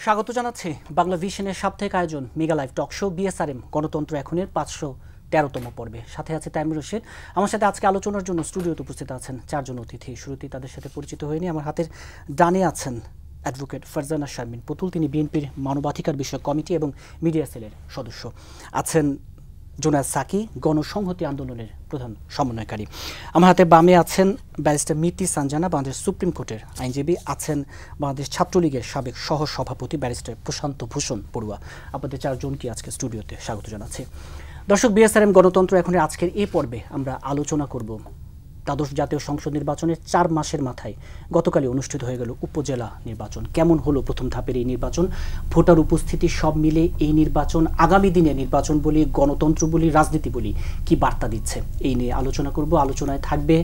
স্বাগত জানাচ্ছি বাংলা ভিশনের সাপ্তাহিক আয়োজন mega live talk show BSRM গণতন্ত্র এখনের 513তম পর্বে। সাথে আছে তাইমুর রশিদ। আমার সাথে আজকে আলোচনার জন্য স্টুডিওতে উপস্থিত আছেন চারজন অতিথি। শুরুতেই তাদের সাথে পরিচিত হয়ে নিয়ে আমার হাতের ডানে আছেন অ্যাডভোকেট ফারজানা শারমিন পুতুল, তিনি বিএনপির মানবাধিকার বিষয়ক কমিটি এবং মিডিয়া সেলের সদস্য। আছেন জোনায়েদ সাকি, গণসংহতি আন্দোলনের প্রধান সমন্বয়কারী। আমার হাতে বামে আছেন ব্যারিস্টার মিতি সানজানা, বাংলাদেশ সুপ্রিম কোর্টের আইনজীবী। আছেন বাংলাদেশ ছাত্রলীগের সাবেক সহ সভাপতি ব্যারিস্টার প্রশান্ত ভূষণ পড়ুয়া। আপনাদের চারজনকে আজকে স্টুডিওতে স্বাগত জানাচ্ছি। দর্শক, বিএসআরএম গণতন্ত্র এখনের আজকের এই পর্বে আমরা আলোচনা করব দ্বাদশ জাতীয় সংসদ নির্বাচনের 4 মাসের মাথায় গতকালই অনুষ্ঠিত হয়ে গেল উপজেলা নির্বাচন। কেমন হলো প্রথম ধাপের এই নির্বাচন, ভোটার উপস্থিতি সব মিলে এই নির্বাচন আগামী দিনে নির্বাচন বলি, গণতন্ত্র বলি, রাজনীতি বলি কি বার্তা দিচ্ছে, এই নিয়ে আলোচনা করব। আলোচনায় থাকবে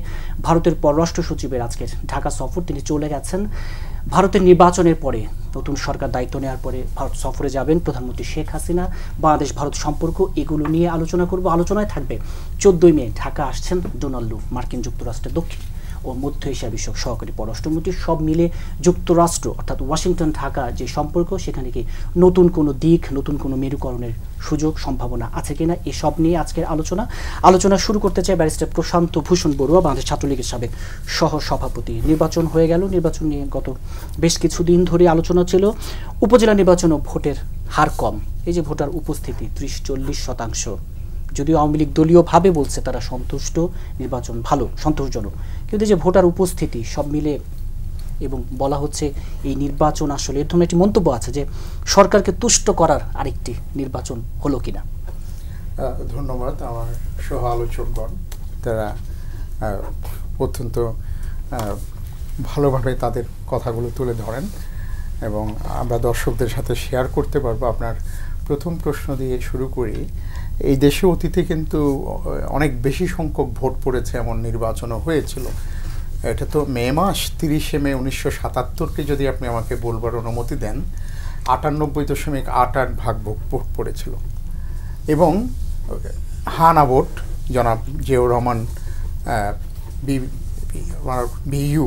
ভারতের পররাষ্ট্র সচিবের আজকের ঢাকা সফর, তিনি চলে গেছেন। ভারতের নির্বাচনের পরে নতুন সরকার দায়িত্ব নেওয়ার পরে ভারত সফরে যাবেন প্রধানমন্ত্রী শেখ হাসিনা। বাংলাদেশ ভারত সম্পর্ক, এগুলো নিয়ে আলোচনা করব। আলোচনায় থাকবে 14ই মে ঢাকা আসছেন ডোনাল্ড ট্রাম্প, মার্কিন যুক্তরাষ্ট্রের দক্ষিণ ও মধ্য এশিয়া বিষয়ক সহকারী পররাষ্ট্রমন্ত্রী। সব মিলে যুক্তরাষ্ট্র অর্থাৎ ওয়াশিংটন ঢাকা যে সম্পর্ক, সেখানে কি নতুন কোনো দিক, নতুন কোনো মেরুকরণের সুযোগ সম্ভাবনা আছে কিনা, এসব নিয়ে আজকের আলোচনা শুরু করতে চাই ব্যারিস্টার প্রশান্ত ভূষণ বড়ুয়া, বাংলাদেশ ছাত্রলীগের সাবেক সহ সভাপতি। নির্বাচন হয়ে গেল, নির্বাচন নিয়ে গত বেশ কিছুদিন ধরে আলোচনা ছিল। উপজেলা নির্বাচনও ভোটের হার কম, এই যে ভোটার উপস্থিতি 30-40%, যদিও আওয়ামী লীগ দলীয়ভাবে বলছে তারা সন্তুষ্ট, নির্বাচন ভালো, সন্তোষজনক, কিন্তু যে ভোটার উপস্থিতি সব মিলে এবং বলা হচ্ছে এই নির্বাচন আসলে এর ধরনের একটি মন্তব্য আছে যে সরকারকে তুষ্ট করার আরেকটি নির্বাচন হলো কিনা। ধন্যবাদ আমার সহ আলোচকগণ, তারা অত্যন্ত ভালোভাবে তাদের কথাগুলো তুলে ধরেন এবং আমরা দর্শকদের সাথে শেয়ার করতে পারবো। আপনার প্রথম প্রশ্ন দিয়ে শুরু করি। এই দেশে অতীতে কিন্তু অনেক বেশি সংখ্যক ভোট পড়েছে, এমন নির্বাচনও হয়েছিল। এটা তো মে মাস 30 মে 1977কে যদি আপনি আমাকে বলবার অনুমতি দেন, 98.88% ভোট পড়েছিল এবং হানা ভোট জনাব জিয়াউর রহমান বিইউ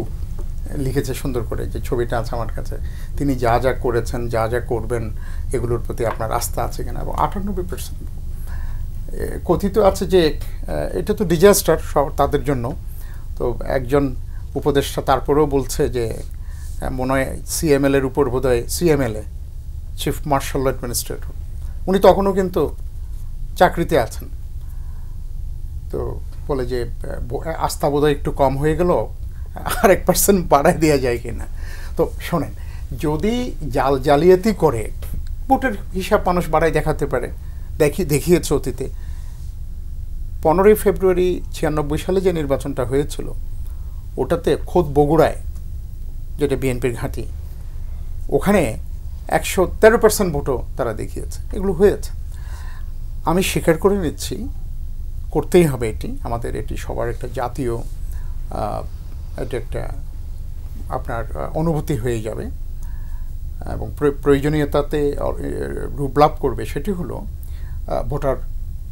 লিখেছে সুন্দর করে, যে ছবিটা আছে আমার কাছে, তিনি যা যা করেছেন, যা যা করবেন, এগুলোর প্রতি আপনার আস্থা আছে কিনা, এবং 98% কথিত আছে যে এটা তো ডিজাস্টার সব তাদের জন্য। তো একজন উপদেষ্টা তারপরেও বলছে যে মনে হয় সিএমএল-এর উপর বোধহয় সিএমএলএ, চিফ মার্শাল অ্যাডমিনিস্ট্রেটর, উনি তখনও কিন্তু চাকরিতে আছেন। তো বলে যে আস্থা বোধহয় একটু কম হয়ে গেল, আর 1% বাড়ায় দেওয়া যায় কিনা। তো শোনেন, যদি জালিয়াতি করে ভোটের হিসাব মানুষ বাড়ায় দেখাতে পারে, দেখিয়েছে অতীতে। 15ই ফেব্রুয়ারি 96 সালে যে নির্বাচনটা হয়েছিল, ওটাতে খোদ বগুড়ায়, যেটা বিএনপির ঘাঁটি, ওখানে 113% ভোটও তারা দেখিয়েছে। এগুলো হয়েছে, আমি স্বীকার করে নিচ্ছি, করতেই হবে এটি, আমাদের এটি সবার একটা জাতীয় এটা একটা আপনার অনুভূতি হয়ে যাবে এবং প্রয়োজনীয়তাতে রূপ লাভ করবে। সেটি হলো ভোটার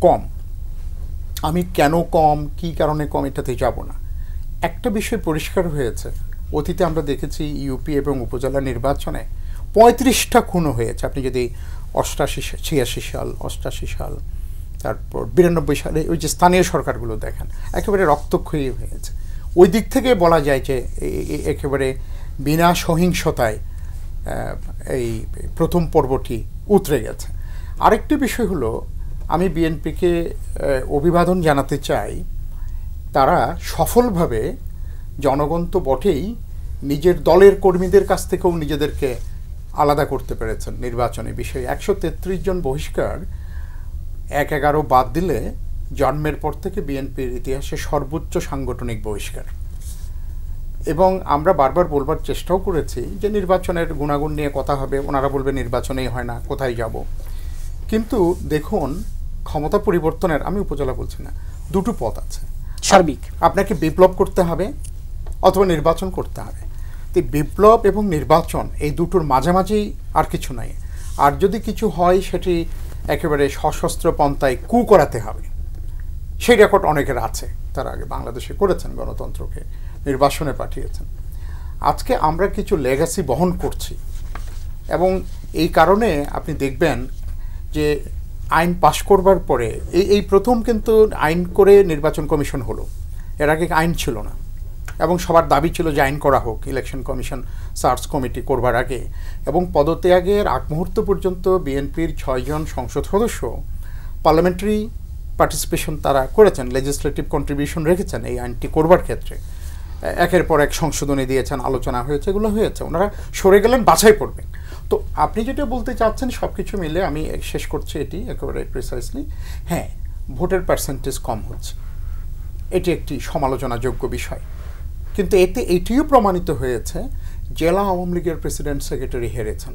কম। আমি কেন কম, কি কারণে কম, এটাতে যাব না। একটা বিষয় পরিষ্কার হয়েছে, অতীতে আমরা দেখেছি ইউপি এবং উপজেলা নির্বাচনে 35টা খুনও হয়েছে। আপনি যদি 86 সাল, 88 সাল, তারপর 92 সালে ওই যে স্থানীয় সরকারগুলো দেখেন, একেবারে রক্তক্ষয়ী হয়েছে। ওই দিক থেকে বলা যায় যে একেবারে বিনা সহিংসতায় এই প্রথম পর্বটি উতরে গেছে। আরেকটি বিষয় হলো, আমি বিএনপিকে অভিবাদন জানাতে চাই, তারা সফলভাবে, জনগণ তো বটেই, নিজের দলের কর্মীদের কাছ থেকেও নিজেদেরকে আলাদা করতে পেরেছেন নির্বাচনী বিষয়ে। 133 জন বহিষ্কার 1-11 বাদ দিলে জন্মের পর থেকে বিএনপির ইতিহাসে সর্বোচ্চ সাংগঠনিক বহিষ্কার। এবং আমরা বারবার বলবার চেষ্টাও করেছি যে নির্বাচনের গুণাগুণ নিয়ে কথা হবে, ওনারা বলবে নির্বাচনেই হয় না, কোথায় যাব। কিন্তু দেখুন, ক্ষমতা পরিবর্তনের, আমি উপজেলা বলছি না, দুটো পথ আছে সার্বিক। আপনাকে বিপ্লব করতে হবে অথবা নির্বাচন করতে হবে। তো বিপ্লব এবং নির্বাচন এই দুটোর মাঝামাঝি আর কিছু নাই। আর যদি কিছু হয়, সেটি একেবারে সশস্ত্র পন্থায় করাতে হবে। সেই রেকর্ড অনেকের আছে, তারা আগে বাংলাদেশে করেছেন, গণতন্ত্রকে নির্বাসনে পাঠিয়েছেন। আজকে আমরা কিছু লেগাসি বহন করছি, এবং এই কারণে আপনি দেখবেন যে আইন পাশ করবার পরে এই প্রথম কিন্তু আইন করে নির্বাচন কমিশন হলো, এর আগে আইন ছিল না, এবং সবার দাবি ছিল যে আইন করা হোক ইলেকশন কমিশন সার্চ কমিটি করবার আগে। এবং পদত্যাগের আগ মুহূর্ত পর্যন্ত বিএনপির 6 জন সংসদ সদস্য পার্লামেন্টারি পার্টিসিপেশন তারা করেছেন, লেজিসলেটিভ কন্ট্রিবিউশন রেখেছেন এই আইনটি করবার ক্ষেত্রে। একের পর এক সংশোধনী দিয়েছেন, আলোচনা হয়েছে, এগুলো হয়েছে, ওনারা সরে গেলেন বাছাই করবেন। তো আপনি যেটা বলতে চাচ্ছেন সব কিছু মিলে আমি শেষ করছি এটি একেবারে প্রিসাইসলি। হ্যাঁ, ভোটের পার্সেন্টেজ কম হচ্ছে, এটি একটি সমালোচনাযোগ্য বিষয়, কিন্তু এতে এটিও প্রমাণিত হয়েছে জেলা আওয়ামী লীগের প্রেসিডেন্ট সেক্রেটারি হেরেছেন,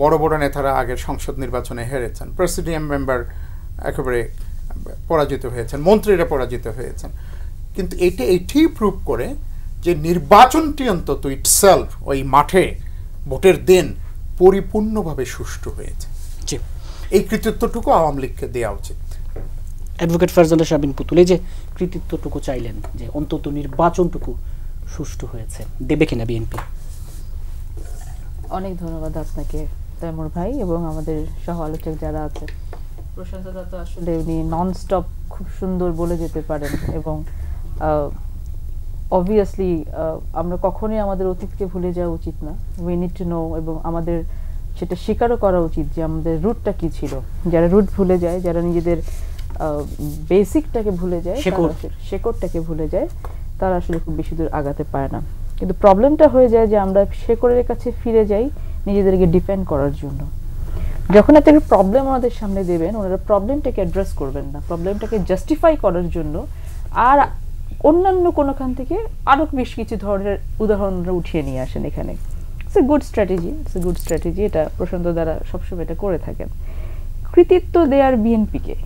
বড় বড় নেতারা আগের সংসদ নির্বাচনে হেরেছেন, প্রেসিডিয়াম মেম্বার একেবারে পরাজিত হয়েছেন, মন্ত্রীরা পরাজিত হয়েছেন। কিন্তু এটি প্রুভ করে যে নির্বাচনটি অন্তত ইটসেলফ ওই মাঠে ভোটের দিন পরিপূর্ণভাবে সুষ্ঠু হয়েছে। এই কৃতিত্বটুকু আওয়ামী লীগকে দেওয়া উচিত। অ্যাডভোকেট ফারজানা শাবিন পুতুল, এই যে কৃতিত্বটুকু চাইলেন যে অন্তত নির্বাচনটুকু সুষ্ঠু হয়েছে, দেবে কিনা বিএনপি? অনেক ধন্যবাদ আপনাকে তৈমুর ভাই এবং আমাদের সহ আলোচক যারা আছে। প্রশান্ত দত্ত আসলে উনি ননস্টপ খুব সুন্দর বলে যেতে পারেন, এবং অবভিয়াসলি আমরা কখনোই আমাদের অতীতকে ভুলে যাওয়া উচিত না। উই নিড টু নো, এবং আমাদের সেটা স্বীকারও করা উচিত যে আমাদের রুটটা কি ছিল। যারা রুট ভুলে যায়, যারা নিজেদের বেসিকটাকে ভুলে যায়, শেকড়টাকে ভুলে যায়, তারা আসলে খুব বেশি দূর আগাতে পারে না। কিন্তু প্রবলেমটা হয়ে যায় যে আমরা শেকড়ের কাছে ফিরে যাই নিজেদেরকে ডিফেন্ড করার জন্য। যখন একটা প্রবলেম আমাদের সামনে দেবেন, ওনারা প্রবলেমটাকে অ্যাড্রেস করবেন না, প্রবলেমটাকে জাস্টিফাই করার জন্য আর অন্যান্য কোনোখান থেকে আরও বেশ কিছু ধরনের উদাহরণরা উঠিয়ে নিয়ে আসেন এখানে। ইটস এ গুড স্ট্র্যাটেজি, এটা প্রশান্ত দ্বারা সবসময় এটা করে থাকেন। কৃতিত্ব দেওয়ার বিএনপিকে,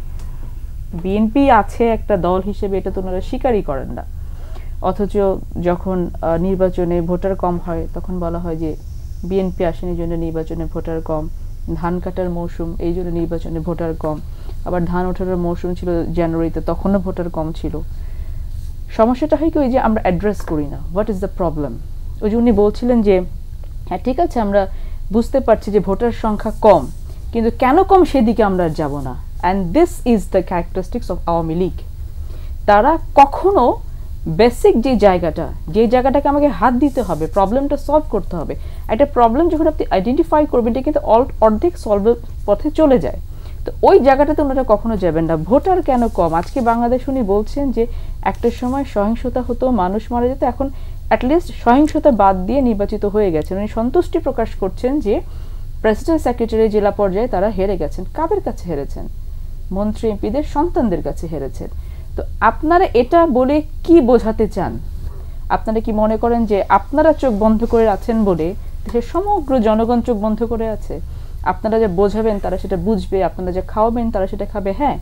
বিএনপি আছে একটা দল হিসেবে, এটা তো ওনারা স্বীকারই করেন না। অথচ যখন নির্বাচনে ভোটার কম হয় তখন বলা হয় যে বিএনপি আসেনি জন্য নির্বাচনে ভোটার কম, ধান কাটার মৌসুম এই জন্য নির্বাচনে ভোটার কম, আবার ধান ওঠানোর মৌসুম ছিল জানুয়ারিতে, তখনও ভোটার কম ছিল। সমস্যাটা হয় কি, ওই যে আমরা অ্যাড্রেস করি না হোয়াট ইজ দ্য প্রবলেম। ওই যে উনি বলছিলেন যে হ্যাঁ ঠিক আছে, আমরা বুঝতে পারছি যে ভোটার সংখ্যা কম, কিন্তু কেন কম সেদিকে আমরা যাব না। And this is the characteristics of Awami League. তারা কখনো বেসিক যে জায়গাটাকে আমাকে হাত দিতে হবে, প্রবলেমটা সলভ করতে হবে। একটা প্রবলেম যখন আপনি আইডেন্টিফাই করবেন, এটা কিন্তু অর্ধেক সলভের পথে চলে যায়। তো ওই জায়গাটাতে ওনারা কখনো যাবেন না। ভোটার কেন কম? আজকে বাংলাদেশ উনি বলছেন যে একটা সময় সহিংসতা হতো, মানুষ মারা যেত, এখন অ্যাটলিস্ট সহিংসতা বাদ দিয়ে নির্বাচিত হয়ে গেছেন। উনি সন্তুষ্টি প্রকাশ করছেন যে প্রেসিডেন্ট সেক্রেটারি জেলা পর্যায়ে তারা হেরে গেছেন। কাদের কাছে হেরেছেন? মন্ত্রী এমপিদের সন্তানদের কাছে হেরেছেন। তো আপনারা এটা বলে কি বোঝাতে চান? আপনারা কি মনে করেন যে আপনারা চোখ বন্ধ করে আছেন বলে দেশের সমগ্র জনগণ চোখ বন্ধ করে আছে? আপনারা যা বোঝাবেন তারা সেটা বুঝবে, আপনারা যা খাওয়াবেন তারা সেটা খাবে। হ্যাঁ,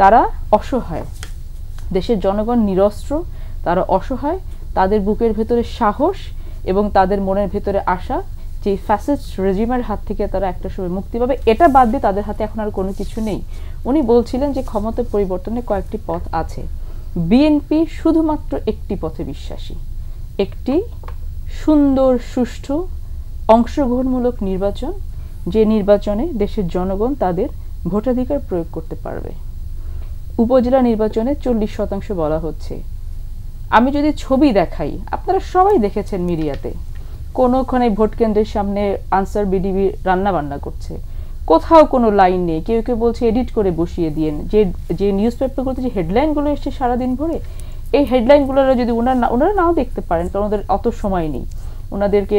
তারা অসহায়, দেশের জনগণ নিরস্ত্র, তারা অসহায়, তাদের বুকের ভেতরে সাহস এবং তাদের মনের ভেতরে আশা যে ফ্যাসিস্ট রেজিমের হাত থেকে তারা একটা সময় মুক্তি পাবে। এটা বাদ দিয়ে তাদের হাতে এখন আর কোনো কিছু নেই। উনি বলছিলেন যে ক্ষমতার পরিবর্তনে কয়েকটি পথ আছে। বিএনপি শুধুমাত্র একটি পথে বিশ্বাসী, একটি সুন্দর সুষ্ঠু অংশগ্রহণমূলক নির্বাচন, যে নির্বাচনে দেশের জনগণ তাদের ভোটাধিকার প্রয়োগ করতে পারবে। উপজেলা নির্বাচনে 40% বলা হচ্ছে। আমি যদি ছবি দেখাই, আপনারা সবাই দেখেছেন মিডিয়াতে, কোনোখানে ভোট কেন্দ্রের সামনে আনসার বিডিবি রান্না বান্না করছে, কোথাও কোনো লাইন নেই। কেউ কেউ বলছে এডিট করে বসিয়ে দিয়েন। যে নিউজ পেপারগুলোতে যে হেডলাইনগুলো এসছে সারাদিন ভরে, এই হেডলাইনগুলোরা যদি ওনারা নাও দেখতে পারেন, কারণ ওদের অত সময় নেই। ওনাদেরকে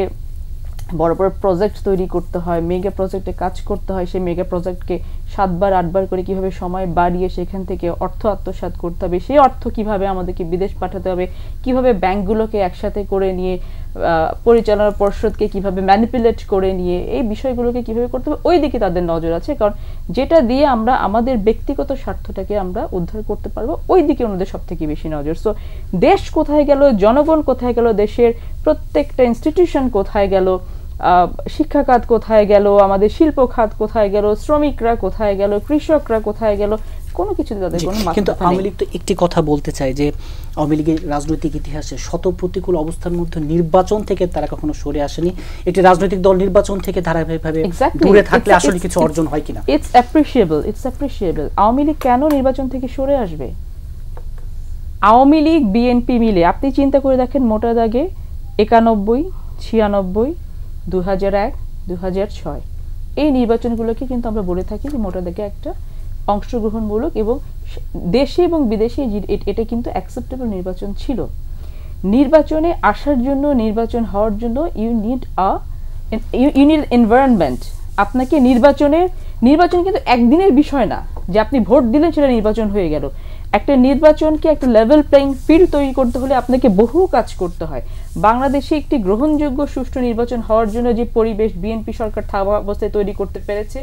বড় বড় প্রজেক্ট তৈরি করতে হয়, মেগা প্রজেক্টে কাজ করতে হয়। সেই মেগা প্রজেক্টকে 7বার 8বার করে কিভাবে সময় বাড়িয়ে সেখান থেকে অর্থ আত্মসাৎ করতে হবে, সেই অর্থ কিভাবে আমাদেরকে বিদেশ পাঠাতে হবে, কিভাবে ব্যাংকগুলোকে একসাথে করে নিয়ে পরিচালনা পর্ষদকে কিভাবে ম্যানিপুলেট করে নিয়ে এই বিষয়গুলোকে কিভাবে করতে হবে, ওই দিকে তাদের নজর আছে। কারণ যেটা দিয়ে আমরা আমাদের ব্যক্তিগত স্বার্থটাকে আমরা উদ্ধার করতে পারবো, ওই দিকে ওনাদের সব থেকে বেশি নজর। সো দেশ কোথায় গেল, জনগণ কোথায় গেল, দেশের প্রত্যেকটা ইনস্টিটিউশন কোথায় গেল, শিক্ষা খাত কোথায় গেল, আমাদের শিল্প খাত কোথায় গেল, শ্রমিকরা কোথায় গেল, কৃষকরা কোথায় গেল, কোনো কিছুতে তাদের কোনো মাথা কিন্তু ব্যথা আওয়ামী নেই। লীগ তো একটি কথা বলতে চায় যে আওয়ামী লীগের রাজনৈতিক ইতিহাসে শত প্রতিকূল অবস্থার মধ্যে নির্বাচন থেকে তারা কখনো সরে আসেনি। একটি রাজনৈতিক দল নির্বাচন থেকে ধারাবাহিকভাবে দূরে থাকলে আসলে কিছু অর্জন হয় কিনা? It's appreciable, it's appreciable. Awami League কেন নির্বাচন থেকে সরে আসবে? আওয়ামী লীগ বিএনপি মিলে আপনি চিন্তা করে দেখেন, মোটা দাগে 91, 96, 2001, 2006 এই নির্বাচনগুলোকে কিন্তু আমরা বলে থাকি যে মোটা দাগে একটা অংশগ্রহণমূলক এবং দেশে এবং বিদেশে এটা কিন্তু অ্যাকসেপ্টেবল নির্বাচন ছিল। নির্বাচনে আসার জন্য, নির্বাচন হওয়ার জন্য ইউ নিড এনভায়রনমেন্ট। আপনাকে নির্বাচন কিন্তু একদিনের বিষয় না যে আপনি ভোট দিলেন সেটা নির্বাচন হয়ে গেল। একটা নির্বাচনকে একটা লেভেল প্লেইং ফিল্ড তৈরি করতে হলে আপনাকে বহু কাজ করতে হয়। বাংলাদেশে একটি গ্রহণযোগ্য সুষ্ঠু নির্বাচন হওয়ার জন্য যে পরিবেশ বিএনপি সরকার থাকা অবস্থায় তৈরি করতে পেরেছে,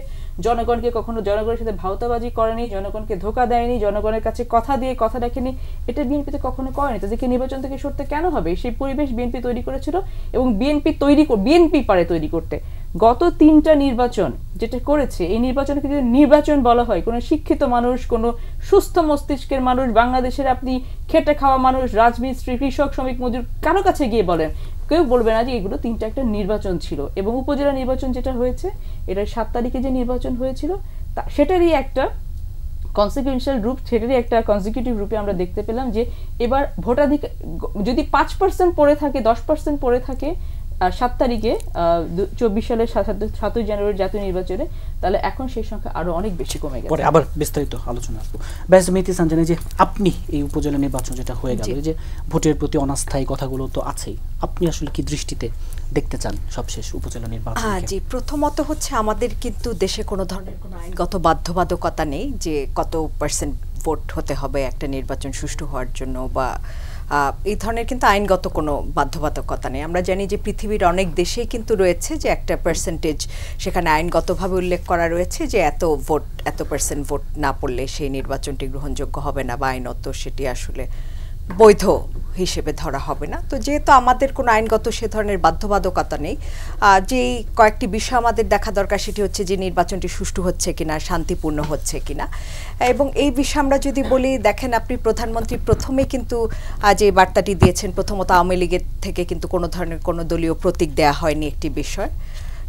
জনগণকে কখনো জনগণের সাথে ভাওতাবাজি করেনি, জনগণকে ধোকা দেয়নি, জনগণের কাছে কথা দিয়ে কথা রাখেনি, এটা বিএনপিতে কখনো করেনি। তাদেরকে নির্বাচন থেকে সরতে কেন হবে? সেই পরিবেশ বিএনপি তৈরি করেছিল এবং বিএনপি পারে তৈরি করতে। গত 3টা নির্বাচন যেটা করেছে, এই নির্বাচনকে যদি নির্বাচন বলা হয়, কোনো শিক্ষিত মানুষ, কোনো সুস্থ মস্তিষ্কের মানুষ, বাংলাদেশের আপনি খেটে খাওয়া মানুষ, রাজমিস্ত্রি, কৃষক, শ্রমিক, মজুর, কারো কাছে গিয়ে বলেন, কেউ বলবে না যে এগুলো 3টা একটা নির্বাচন ছিল। এবং উপজেলা নির্বাচন যেটা হয়েছে, এটা 7 তারিখে যে নির্বাচন হয়েছিল, সেটারই একটা কনসিকুয়েন্সিয়াল রূপ, সেটারই একটা কনজিকিউটিভ রূপে আমরা দেখতে পেলাম যে এবার ভোটাধিকার যদি 5% পড়ে থাকে, 10% পড়ে থাকে 7 তারিখে 24 সালের 7ই জানুয়ারির জাতীয় নির্বাচনে, তাহলে এখন সেই সংখ্যা আরো অনেক বেশি কমে গেছে। পরে আবার বিস্তারিত আলোচনা আসবো। ব্যাস মেহেদী হাসান জানি যে আপনি এই উপজেলা নির্বাচন যেটা হয়ে গেল, এই যে ভোটের প্রতি অনাস্থায়ী কথাগুলো তো আছেই, আপনি আসলে কি দৃষ্টিতে দেখতে চান সবশেষ উপজেলা নির্বাচন? জি, প্রথমত হচ্ছে আমাদের কিন্তু দেশে কোনো ধরনের কোনো আইনগত বাধ্যবাধকতা নেই যে কত % ভোট হতে হবে একটা নির্বাচন সুষ্ঠু হওয়ার জন্য, বা এই ধরনের কিন্তু আইনগত কোনো বাধ্যবাধকতা নেই। আমরা জানি যে পৃথিবীর অনেক দেশেই কিন্তু রয়েছে যে একটা পার্সেন্টেজ সেখানে আইনগতভাবে উল্লেখ করা রয়েছে যে এত % ভোট না পড়লে সেই নির্বাচনটি গ্রহণযোগ্য হবে না বা আইনত সেটি আসলে বৈধ হিসেবে ধরা হবে না। তো যেহেতু আমাদের কোনো আইনগত সে ধরনের বাধ্যবাধকতা নেই, যেই কয়েকটি বিষয় আমাদের দেখা দরকার সেটি হচ্ছে যে নির্বাচনটি সুষ্ঠু হচ্ছে কিনা, শান্তিপূর্ণ হচ্ছে কিনা। এবং এই বিষয়ে আমরা যদি বলি, দেখেন আপনি প্রধানমন্ত্রী প্রথমেই কিন্তু যে বার্তাটি দিয়েছেন, প্রথমত আওয়ামী লীগের থেকে কিন্তু কোনো ধরনের কোনো দলীয় প্রতীক দেয়া হয়নি একটি বিষয়।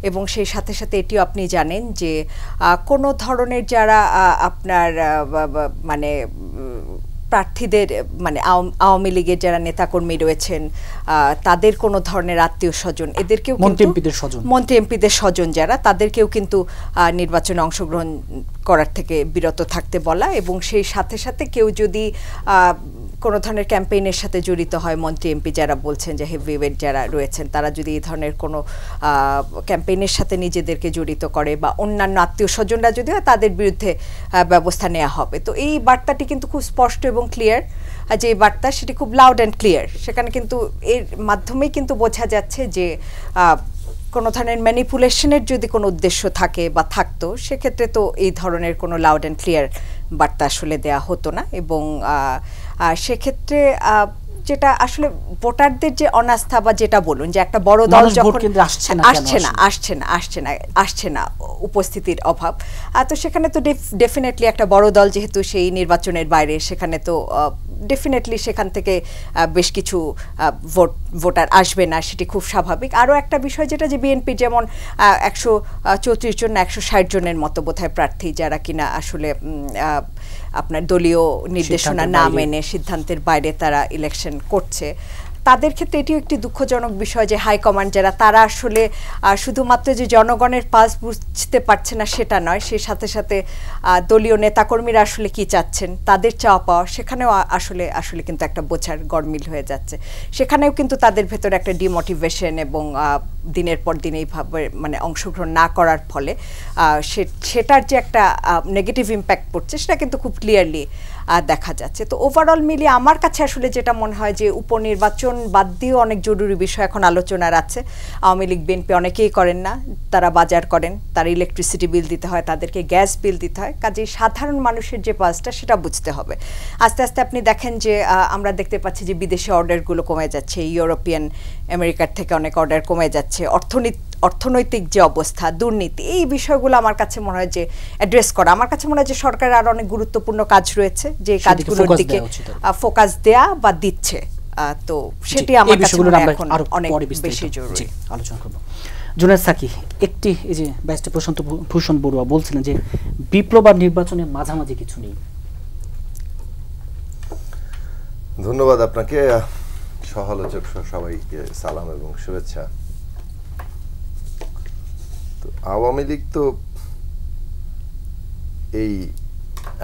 এবং সেই সাথে সাথে এটিও আপনি জানেন যে কোনো ধরনের যারা আপনার মানে প্রার্থীদের মানে আওয়ামী লীগের যারা নেতাকর্মী রয়েছেন তাদের কোনো ধরনের আত্মীয় স্বজন, এদেরকেও মন্ত্রী এমপিদের স্বজন যারা, তাদেরকেও কিন্তু নির্বাচনে অংশগ্রহণ করার থেকে বিরত থাকতে বলা। এবং সেই সাথে সাথে কেউ যদি কোনো ধরনের ক্যাম্পেইনের সাথে জড়িত হয়, মন্ত্রী এমপি যারা বলছেন যে হেভিওয়েট যারা রয়েছেন, তারা যদি এই ধরনের কোনো ক্যাম্পেইনের সাথে নিজেদেরকে জড়িত করে বা অন্যান্য আত্মীয় স্বজনরা যদি হয়, তাদের বিরুদ্ধে ব্যবস্থা নেওয়া হবে। তো এই বার্তাটি কিন্তু খুব স্পষ্ট এবং ক্লিয়ার, যে বার্তা সেটি খুব লাউড অ্যান্ড ক্লিয়ার। সেখানে কিন্তু এর মাধ্যমেই কিন্তু বোঝা যাচ্ছে যে কোনো ধরনের ম্যানিপুলেশনের যদি কোনো উদ্দেশ্য থাকে বা থাকতো, সেক্ষেত্রে তো এই ধরনের কোনো লাউড অ্যান্ড ক্লিয়ার বার্তা আসলে দেয়া হতো না। এবং সেক্ষেত্রে যেটা আসলে ভোটারদের যে অনাস্থা বা যেটা বলুন যে একটা বড় দল যখন আসছে না উপস্থিতির অভাব, তো সেখানে তো ডেফিনেটলি একটা বড় দল যেহেতু সেই নির্বাচনের বাইরে, সেখানে তো ডেফিনেটলি সেখান থেকে বেশ কিছু ভোটার আসবে না, সেটি খুব স্বাভাবিক। আরও একটা বিষয় যেটা যে বিএনপি যেমন 134 জন না 160 জনের মতো বোধহয় প্রার্থী যারা কিনা আসলে আপনার দলীয় নির্দেশনা না মেনে সিদ্ধান্তের বাইরে তারা ইলেকশন করছে, তাদের ক্ষেত্রে এটিও একটি দুঃখজনক বিষয় যে হাইকমান্ড যারা, তারা আসলে শুধুমাত্র যে জনগণের পালস বুঝতে পারছে না সেটা নয়, সেই সাথে সাথে দলীয় নেতাকর্মীরা আসলে কি চাচ্ছেন, তাদের চাওয়া পাওয়া, সেখানেও আসলে কিন্তু একটা বোঝার গরমিল হয়ে যাচ্ছে। সেখানেও কিন্তু তাদের ভেতরে একটা ডিমোটিভেশন এবং দিনের পর দিন এইভাবে মানে অংশগ্রহণ না করার ফলে সেটার যে একটা নেগেটিভ ইম্প্যাক্ট পড়ছে, সেটা কিন্তু খুব ক্লিয়ারলি দেখা যাচ্ছে। তো ওভারঅল মিলিয়ে আমার কাছে আসলে যেটা মনে হয় যে উপনির্বাচন নির্বাচন বাদ দিয়েও অনেক জরুরি বিষয় এখন আলোচনার আছে। আওয়ামী লীগ বিএনপি অনেকেই করেন না, তারা বাজার করেন, তার ইলেকট্রিসিটি বিল দিতে হয়, তাদেরকে গ্যাস বিল দিতে হয়, কাজেই সাধারণ মানুষের যে পাসটা সেটা বুঝতে হবে। আস্তে আস্তে আপনি দেখেন যে আমরা দেখতে পাচ্ছি যে বিদেশি অর্ডারগুলো কমে যাচ্ছে, ইউরোপিয়ান আমেরিকার থেকে অনেক অর্ডার কমে যাচ্ছে, অর্থনৈতিক যে অবস্থা, দুর্নীতি, এই বিষয়গুলো আমার কাছে মনে হয় যে অ্যাড্রেস করা, আমার কাছে মনে হয় যে সরকারের আরো অনেক গুরুত্বপূর্ণ কাজ রয়েছে যে কাজগুলোর দিকে ফোকাস দেয়া বা দিচ্ছে। তো সেটি আমার কাছে এখন অনেক বেশি জরুরি আলোচনা করব। জুনায়েদ সাকি, একটি এই যে ব্যারিস্টার প্রশান্ত ভূষণ বড়ুয়া বলছিলেন যে বিপ্লব আর নির্বাচনের মাঝামাঝি কিছু নেই। ধন্যবাদ আপনাকে, সহালোচক সবাইকে সালাম এবং শুভেচ্ছা। আওয়ামী লীগ তো এই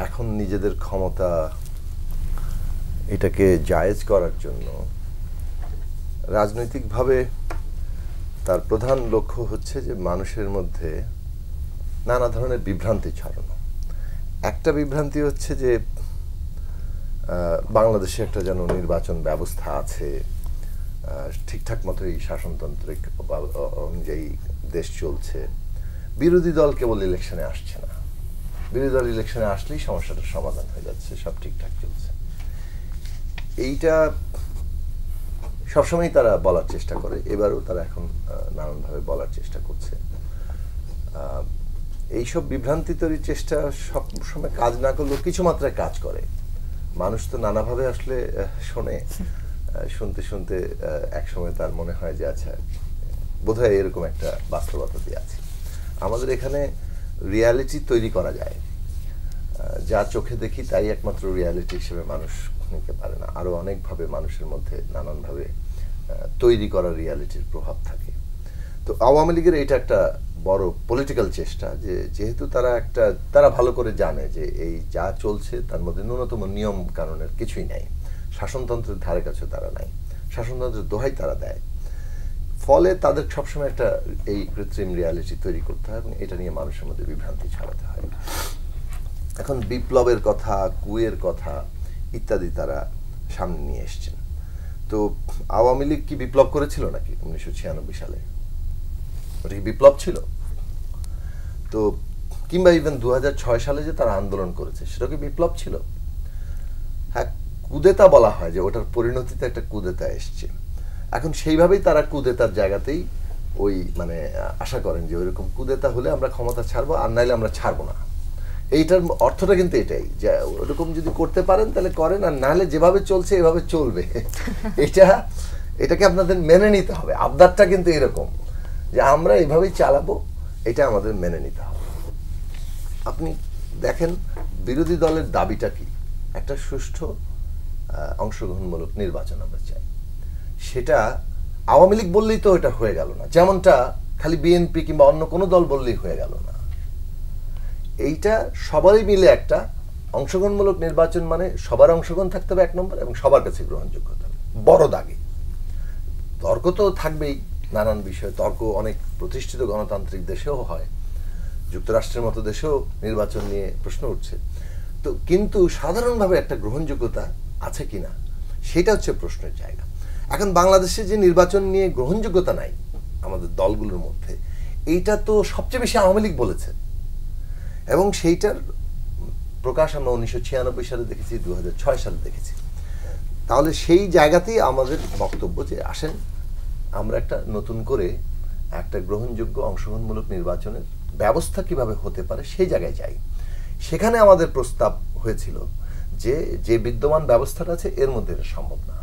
এখন নিজেদের ক্ষমতা এটাকে জায়েজ করার জন্য রাজনৈতিকভাবে তার প্রধান লক্ষ্য হচ্ছে যে মানুষের মধ্যে নানা ধরনের বিভ্রান্তি ছড়ানো। একটা বিভ্রান্তি হচ্ছে যে বাংলাদেশে একটা যেন নির্বাচন ব্যবস্থা আছে, ঠিকঠাক মতো এই শাসনতান্ত্রিক অনুযায়ী দেশ চলছে, বিরোধী দল কেবল ইলেকশনে আসছে না, বিরোধী দল ইলেকশনে আসলেই সমস্যাটার সমাধান হয়ে যাচ্ছে, সব ঠিকঠাক চলছে। এইটা সবসময় তারা বলার চেষ্টা করে, এবারও তারা এখন নানানভাবে বলার চেষ্টা করছে। এইসব বিভ্রান্তি তৈরির চেষ্টা সব সময় কাজ না করলেও কিছু মাত্রায় কাজ করে। মানুষ তো নানাভাবে আসলে শোনে, শুনতে শুনতে একসময় তার মনে হয় যে আচ্ছা বোধহয় এরকম একটা বাস্তবতা দিয়ে আছে। আমাদের এখানে রিয়ালিটি তৈরি করা যায়, যা চোখে দেখি তাই একমাত্র রিয়ালিটি হিসেবে মানুষ নিতে পারে না, আরো অনেকভাবে মানুষের মধ্যে নানানভাবে তৈরি করা রিয়ালিটির প্রভাব থাকে। তো আওয়ামী লীগের এটা একটা বড় পলিটিক্যাল চেষ্টা যে যেহেতু তারা ভালো করে জানে যে এই যা চলছে তার মধ্যে ন্যূনতম নিয়ম কানুনের কিছুই নাই, শাসনতন্ত্রের ধারে কাছে তারা নাই, শাসনতন্ত্রের দোহাই তারা দেয়, ফলে তাদের সবসময় একটা এই কৃত্রিম রিয়ালিটি তৈরি করতে হয় এবং এটা নিয়ে মানুষের মধ্যে বিভ্রান্তি ছড়াতে হয়। এখন বিপ্লবের কথা, কুয়ের কথা ইত্যাদি তারা সামনে নিয়ে এসছেন। তো আওয়ামী লীগ কি বিপ্লব করেছিল নাকি 1996 সালে? ওটা কি বিপ্লব ছিল? তো কিংবা ইভেন 2006 সালে যে তারা আন্দোলন করেছে সেটা কি বিপ্লব ছিল? হ্যাঁ, কুদেতা বলা হয় যে ওটার পরিণতিতে একটা কুদেতা এসছে। এখন সেইভাবেই তারা কুদেতার জায়গাতেই ওই মানে আশা করেন যে ওইরকম কুদেতা হলে আমরা ক্ষমতা ছাড়বো, আর নাইলে আমরা ছাড়বো না। এইটার অর্থটা কিন্তু এটাই যে ওরকম যদি করতে পারেন তাহলে করেন, আর নাহলে যেভাবে চলছে এভাবে চলবে। এটাকে আপনাদের মেনে নিতে হবে। আবদারটা কিন্তু এরকম যে আমরা এভাবেই চালাবো, এটা আমাদের মেনে নিতে হবে। আপনি দেখেন বিরোধী দলের দাবিটা কি? একটা সুষ্ঠু অংশগ্রহণমূলক নির্বাচন আমরা চাই। সেটা আওয়ামী লীগ বললেই তো এটা হয়ে গেল না, যেমনটা খালি বিএনপি কিংবা অন্য কোনো দল বললেই হয়ে গেল না। এইটা সবারই মিলে একটা অংশগ্রহণমূলক নির্বাচন, মানে সবার অংশগ্রহণ থাকতে হবে 1 নম্বর, এবং সবার কাছে গ্রহণযোগ্য হতে হবে। বড় দাগে তর্ক তো থাকবেই, নানান বিষয়ে তর্ক অনেক প্রতিষ্ঠিত গণতান্ত্রিক দেশেও হয়, যুক্তরাষ্ট্রের মতো দেশেও নির্বাচন নিয়ে প্রশ্ন উঠছে। তো কিন্তু সাধারণভাবে একটা গ্রহণযোগ্যতা আছে কিনা সেটা হচ্ছে প্রশ্নের জায়গা। এখন বাংলাদেশে যে নির্বাচন নিয়ে গ্রহণযোগ্যতা নাই আমাদের দলগুলোর মধ্যে, এইটা তো সবচেয়ে বেশি আওয়ামী লীগ বলেছে, এবং সেইটার প্রকাশ আমরা 1996 সালে দেখেছি, 2006 সালে দেখেছি। তাহলে সেই জায়গাতেই আমাদের বক্তব্য যে আসেন আমরা একটা নতুন করে একটা গ্রহণযোগ্য অংশগ্রহণমূলক নির্বাচনের ব্যবস্থা কিভাবে হতে পারে সেই জায়গায় যাই। সেখানে আমাদের প্রস্তাব হয়েছিল যে বিদ্যমান ব্যবস্থাটা আছে এর মধ্যে এটা সম্ভব না।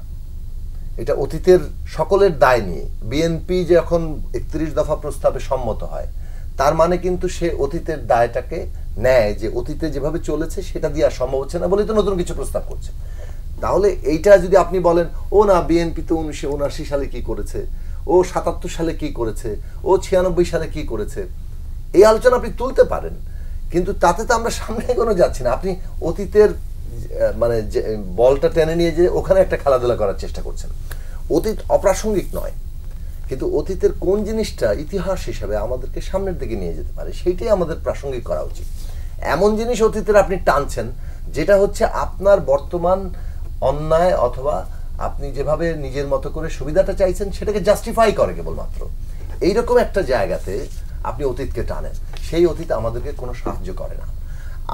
এটা অতীতের সকলের দায় নিয়ে বিএনপি যখন 31 দফা প্রস্তাবে সম্মত হয়, তার মানে কিন্তু সে অতীতের দায়টাকে নেয় যে অতীতে যেভাবে চলেছে সেটা দিয়ে আর সম্ভব হচ্ছে না বলে তো নতুন কিছু প্রস্তাব করছে। তাহলে এইটা যদি আপনি বলেন ও না বিএনপি তো 1979 সালে কি করেছে, ও 77 সালে কি করেছে, ও 96 সালে কি করেছে, এই আলোচনা আপনি তুলতে পারেন, কিন্তু তাতে তো আমরা সামনে এগোনো যাচ্ছি না। আপনি অতীতের মানে বলটা টেনে নিয়ে যে ওখানে একটা খেলাধুলা করার চেষ্টা করছেন। অতীত অপ্রাসঙ্গিক নয়, কিন্তু অতীতের কোন জিনিসটা ইতিহাস হিসাবে আমাদেরকে সামনের দিকে নিয়ে যেতে পারে সেইটাই আমাদের প্রাসঙ্গিক করা উচিত। এমন জিনিস অতীতের আপনি টানছেন যেটা হচ্ছে আপনার বর্তমান অন্যায় অথবা আপনি যেভাবে নিজের মতো করে সুবিধাটা চাইছেন সেটাকে জাস্টিফাই করে কেবলমাত্র। এইরকম একটা জায়গাতে আপনি অতীতকে টানেন, সেই অতীত আমাদেরকে কোনো সাহায্য করে না।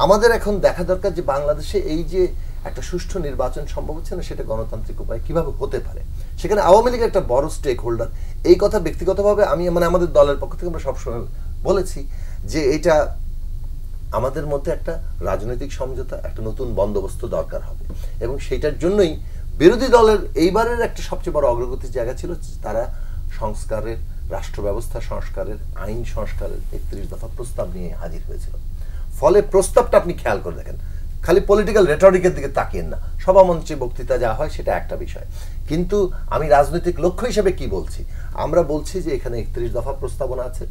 আমাদের এখন দেখা দরকার যে বাংলাদেশে এই যে একটা সুষ্ঠু নির্বাচন সম্ভব হচ্ছে না, সেটা গণতান্ত্রিক উপায় কিভাবে হতে পারে। সেখানে আওয়ামী লীগ একটা বড় স্টেক হোল্ডার। এই কথা ব্যক্তিগতভাবে আমি আমাদের দলের পক্ষ থেকে আমরা সবসময় বলেছি যে এটা আমাদের মধ্যে একটা রাজনৈতিক সমঝোতা, একটা নতুন বন্দোবস্ত দরকার হবে, এবং সেইটার জন্যই বিরোধী দলের এইবারের একটা সবচেয়ে বড় অগ্রগতির জায়গা ছিল তারা সংস্কারের, রাষ্ট্র ব্যবস্থা সংস্কারের, আইন সংস্কারের 31 দফা প্রস্তাব নিয়ে হাজির হয়েছিল। ফলে প্রস্তাবটা আপনি খেয়াল করে দেখেন, খালি পলিটিক্যাল রেটরিকের দিকে তাকিয়েন না। সভামঞ্চে বক্তৃতা যা হয় সেটা একটা বিষয়, কিন্তু আমি রাজনৈতিক লক্ষ্য হিসেবে কি বলছি, আমরা বলছি যে এখানে 31 দফা প্রস্তাবনা আছে,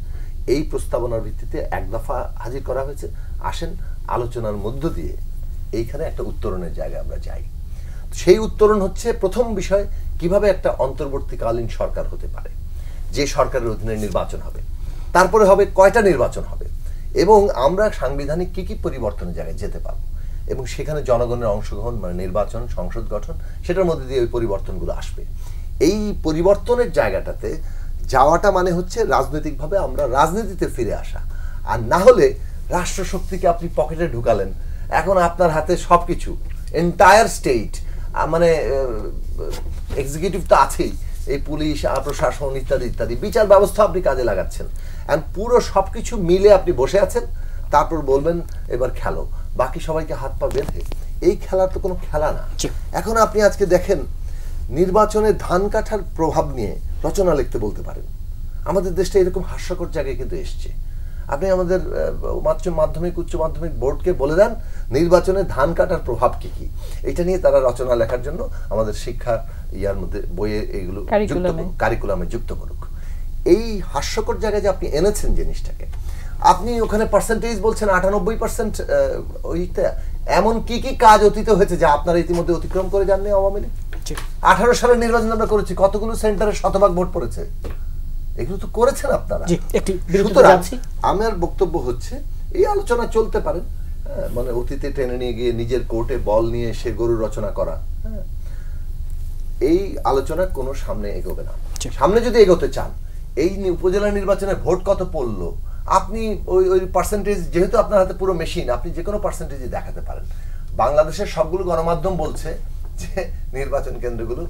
এই প্রস্তাবনার ভিত্তিতে 1 দফা হাজির করা হয়েছে। আসেন আলোচনার মধ্য দিয়ে এইখানে একটা উত্তরণের জায়গায় আমরা যাই। সেই উত্তরণ হচ্ছে প্রথম বিষয়, কিভাবে একটা অন্তর্বর্তীকালীন সরকার হতে পারে, যে সরকারের অধীনে নির্বাচন হবে, তারপরে হবে কয়টা নির্বাচন হবে, এবং আমরা সাংবিধানিক কি কি পরিবর্তনের জায়গায় যেতে পারবো, এবং সেখানে জনগণের অংশগ্রহণ মানে নির্বাচন, সংসদ গঠন, সেটার মধ্যে দিয়ে ওই পরিবর্তনগুলো আসবে। এই পরিবর্তনের জায়গাটাতে যাওয়াটা মানে হচ্ছে রাজনৈতিকভাবে আমরা রাজনীতিতে ফিরে আসা। আর না হলে রাষ্ট্রশক্তিকে আপনি পকেটে ঢুকালেন, এখন আপনার হাতে সবকিছু, এন্টায়ার স্টেট, মানে এক্সিকিউটিভ তো আছেই, এই পুলিশ, প্রশাসন ইত্যাদি ইত্যাদি, বিচার ব্যবস্থা আপনি কাজে লাগাচ্ছেন, এন্ড পুরো সবকিছু মিলে আপনি বসে আছেন, তারপর বলবেন এবার খেলো, বাকি সবাইকে হাত পা বেঁধে। এই খেলা তো কোনো খেলা না। এখন আপনি আজকে দেখেন নির্বাচনে ধান কাটার প্রভাব নিয়ে রচনা লিখতে বলতে পারেন। আমাদের দেশটা এরকম হাস্যকর জায়গায় কিন্তু এসছে। আপনি আমাদের মাধ্যমিক, উচ্চ মাধ্যমিক বোর্ডকে বলে দেন নির্বাচনে ধান কাটার প্রভাব কি কি, এটা নিয়ে তারা রচনা লেখার জন্য আমাদের শিক্ষা ইয়ার মধ্যে বইয়ে এইগুলো কারিকুলামে যুক্ত করুক। এই হাস্যকর জায়গায় যে আপনি এনেছেন জিনিসটাকে, আপনি ওখানে পার্সেন্টেজ বলছেন 98%, ওইটা এমন কি কি কাজ অতীত হয়েছে যা আপনারা ইতিমধ্যে অতিক্রম করে যাননি আওয়ামী লীগ? 18 সালের নির্বাচন আমরা করেছি, কতগুলো সেন্টারে শতভাগ ভোট পড়েছে, এগুলো তো করেছেন আপনারা। আমার বক্তব্য হচ্ছে এই আলোচনা চলতে পারে, মানে অতীতে টেনে নিয়ে গিয়ে নিজের কোর্টে বল নিয়ে সে গরু রচনা করা, এই আলোচনা কোনো সামনে এগোবে না। সামনে যদি এগোতে চান, এই উপজেলা নির্বাচনে ভোট কত পড়লো, আপনি ওই পার্সেন্টেজ, যেহেতু আপনার হাতে পুরো মেশিন, আপনি যে কোনো পার্সেন্টেজই দেখাতে পারেন। বাংলাদেশের সবগুলো গণমাধ্যম বলছে যে নির্বাচন কেন্দ্রগুলো।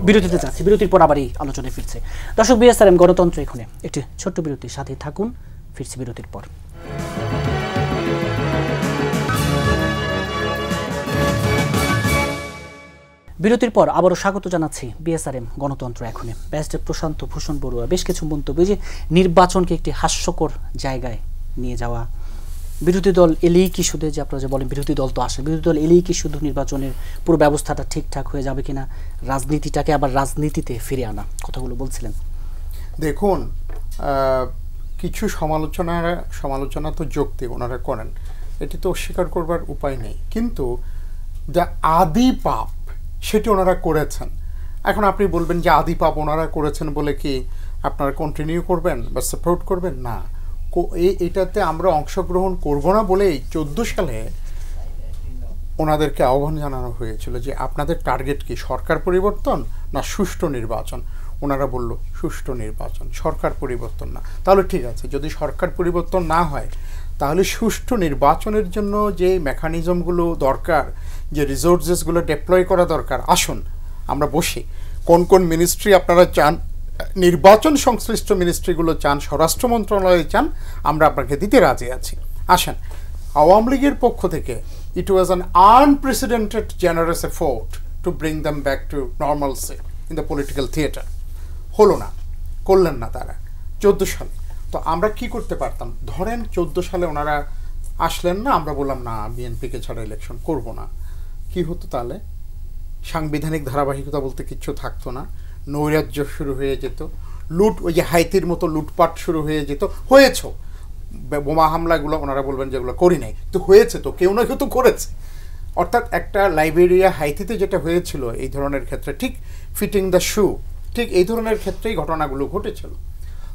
বিরতিতে যাচ্ছে, বিরতির পর আবার এই আলোচনায় ফিরছে। দর্শক, বিএসআরএম গণতন্ত্র এখানে একটি ছোট্ট বিরতির সাথে থাকুন, ফিরছি বিরতির পর। বিরতির পর আবারও স্বাগত জানাচ্ছি বিএসআরএম গণতন্ত্র এখনে। ব্যারিস্টার প্রশান্ত ভূষণ বড়ুয়া বেশ কিছু মন্তব্য, যে নির্বাচনকে একটি হাস্যকর জায়গায় নিয়ে যাওয়া, বিরোধী দল এলেই কি শুধু, যে আপনারা যে বলেন বিরোধী দল তো আসে, বিরোধী দল এলেই কি শুধু নির্বাচনের পুরো ব্যবস্থাটা ঠিকঠাক হয়ে যাবে কিনা, রাজনীতিটাকে আবার রাজনীতিতে ফিরে আনা, কথাগুলো বলছিলেন। দেখুন, কিছু সমালোচনা তো যৌক্তিক ওনারা করেন, এটি তো অস্বীকার করবার উপায় নেই, কিন্তু যা আদি পাপ সেটি ওনারা করেছেন। এখন আপনি বলবেন যে আদি পাপ ওনারা করেছেন বলে কি আপনারা কন্টিনিউ করবেন বা সাপোর্ট করবেন? না, এটাতে আমরা অংশগ্রহণ করব না বলেই 14 সালে ওনাদেরকে আহ্বান জানানো হয়েছিল যে আপনাদের টার্গেট কি, সরকার পরিবর্তন না সুষ্ঠু নির্বাচন? ওনারা বলল সুষ্ঠু নির্বাচন, সরকার পরিবর্তন না। তাহলে ঠিক আছে, যদি সরকার পরিবর্তন না হয় তাহলে সুষ্ঠু নির্বাচনের জন্য যে মেকানিজমগুলো দরকার, যে রিসোর্সেসগুলো ডিপ্লয় করা দরকার, আসুন আমরা বসি। কোন কোন মিনিস্ট্রি আপনারা চান, নির্বাচন সংশ্লিষ্ট মিনিস্ট্রিগুলো চান, স্বরাষ্ট্র মন্ত্রণালয় চান, আমরা আপনাকে দিতে রাজি আছি। আসেন, আওয়ামী লীগের পক্ষ থেকে it was an unprecedented generous effort to bring them back to normalcy in the political theatre. হলো না, করলেন না তারা 14 সালে। তো আমরা কি করতে পারতাম? ধরেন 14 সালে ওনারা আসলেন না, আমরা বললাম না বিএনপিকে ছাড়া ইলেকশন করব না, কি হতো তাহলে? সাংবিধানিক ধারাবাহিকতা বলতে কিচ্ছু থাকতো না, নৈরাজ্য শুরু হয়ে যেত, লুট, ওই যে হাইতির মতো লুটপাট শুরু হয়ে যেত। হয়েছে বোমা হামলাগুলো, ওনারা বলবেন যেগুলো করি নাই, তো হয়েছে, তো কেউ না কেউ তো করেছে। অর্থাৎ একটা লাইবেরিয়া হাইতিতে যেটা হয়েছিল এই ধরনের ক্ষেত্রে, ঠিক ফিটিং দ্য শু, ঠিক এই ধরনের ক্ষেত্রেই ঘটনাগুলো ঘটেছিল।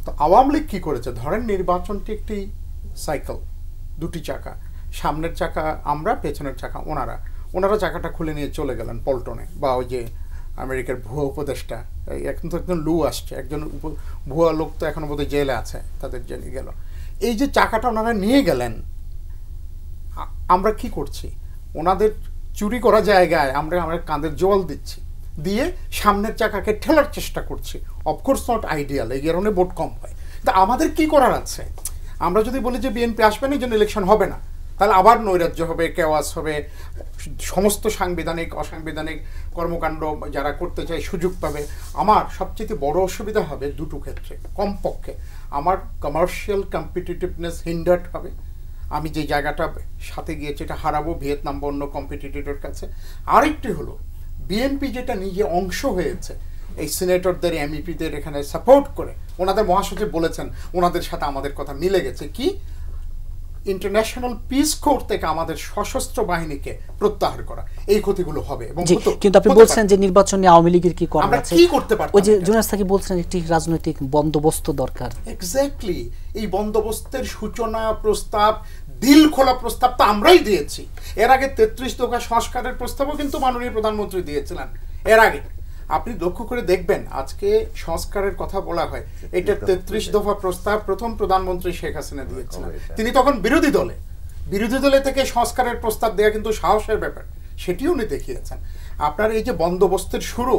তো আওয়ামী লীগ কী করেছে? ধরেন নির্বাচনটি একটি সাইকেল, 2টি চাকা, সামনের চাকা আমরা, পেছনের চাকা ওনারা চাকাটা খুলে নিয়ে চলে গেলেন পল্টনে বা ওই যে আমেরিকার ভুয়া উপদেষ্টা, এখন তো একজন লু আসছে, একজন ভুয়া লোক তো এখনো বোধহয় জেলে আছে, তাদের জেলে গেল। এই যে চাকাটা ওনারা নিয়ে গেলেন, আমরা কি করছি? ওনাদের চুরি করা জায়গায় আমরা কাঁধের জল দিচ্ছি, দিয়ে সামনের চাকাকে ঠেলার চেষ্টা করছি। অফকোর্স নট আইডিয়াল, এই কারণে ভোট কম হয়। তা আমাদের কি করার আছে? আমরা যদি বলি যে বিএনপি আসবে না, এই জন্য ইলেকশন হবে না, তাহলে আবার নৈরাজ্য হবে, কেওয়াস হবে, সমস্ত সাংবিধানিক অসাংবিধানিক কর্মকাণ্ড যারা করতে চায় সুযোগ পাবে। আমার সবচেয়ে বড় অসুবিধা হবে দুটো ক্ষেত্রে। কমপক্ষে আমার কমার্শিয়াল কম্পিটিটিভনেস হিন্ডার্ড হবে, আমি যে জায়গাটা সাথে গিয়েছি এটা হারাবো ভিয়েতনাম বা অন্য কম্পিটিটরের কাছে। আরেকটি হলো বিএনপি যেটা নিজে অংশ হয়েছে এই সিনেটরদের এমইপিদের এখানে সাপোর্ট করে, ওনাদের মহাসচিব বলেছেন ওনাদের সাথে আমাদের কথা মিলে গেছে, কি ইন্টারন্যাশনাল পিস কোর থেকে আমাদের সশস্ত্র বাহিনীকে প্রত্যাহার করা, এই ক্ষতিগুলো হবে। এবং কিন্তু আপনি বলছেন যে নির্বাচনে আওয়ামী লীগের কি করার আছে, কি করতে পারতাম? ওই যে জুনাস সাকি বলছেন একটি রাজনৈতিক বন্দোবস্ত দরকার। এক্স্যাক্টলি, এই বন্দোবস্তের সূচনা প্রস্তাব, দিল খোলা প্রস্তাব তো আমরাই দিয়েছি। এর আগে 33 দফা সংস্কারের প্রস্তাবও কিন্তু মাননীয় প্রধানমন্ত্রী দিয়েছিলেন এর আগে। আপনি লক্ষ্য করে দেখবেন আজকে সংস্কারের কথা বলা হয়, এটা 33 দফা প্রস্তাব প্রথম প্রধানমন্ত্রী শেখ হাসিনা দিয়েছিলেন। তিনি তখন বিরোধী দলে থেকে সংস্কারের প্রস্তাব দেওয়া কিন্তু সাহসের ব্যাপার, সেটিও উনি দেখিয়েছেন। আপনার এই যে বন্দোবস্তের শুরু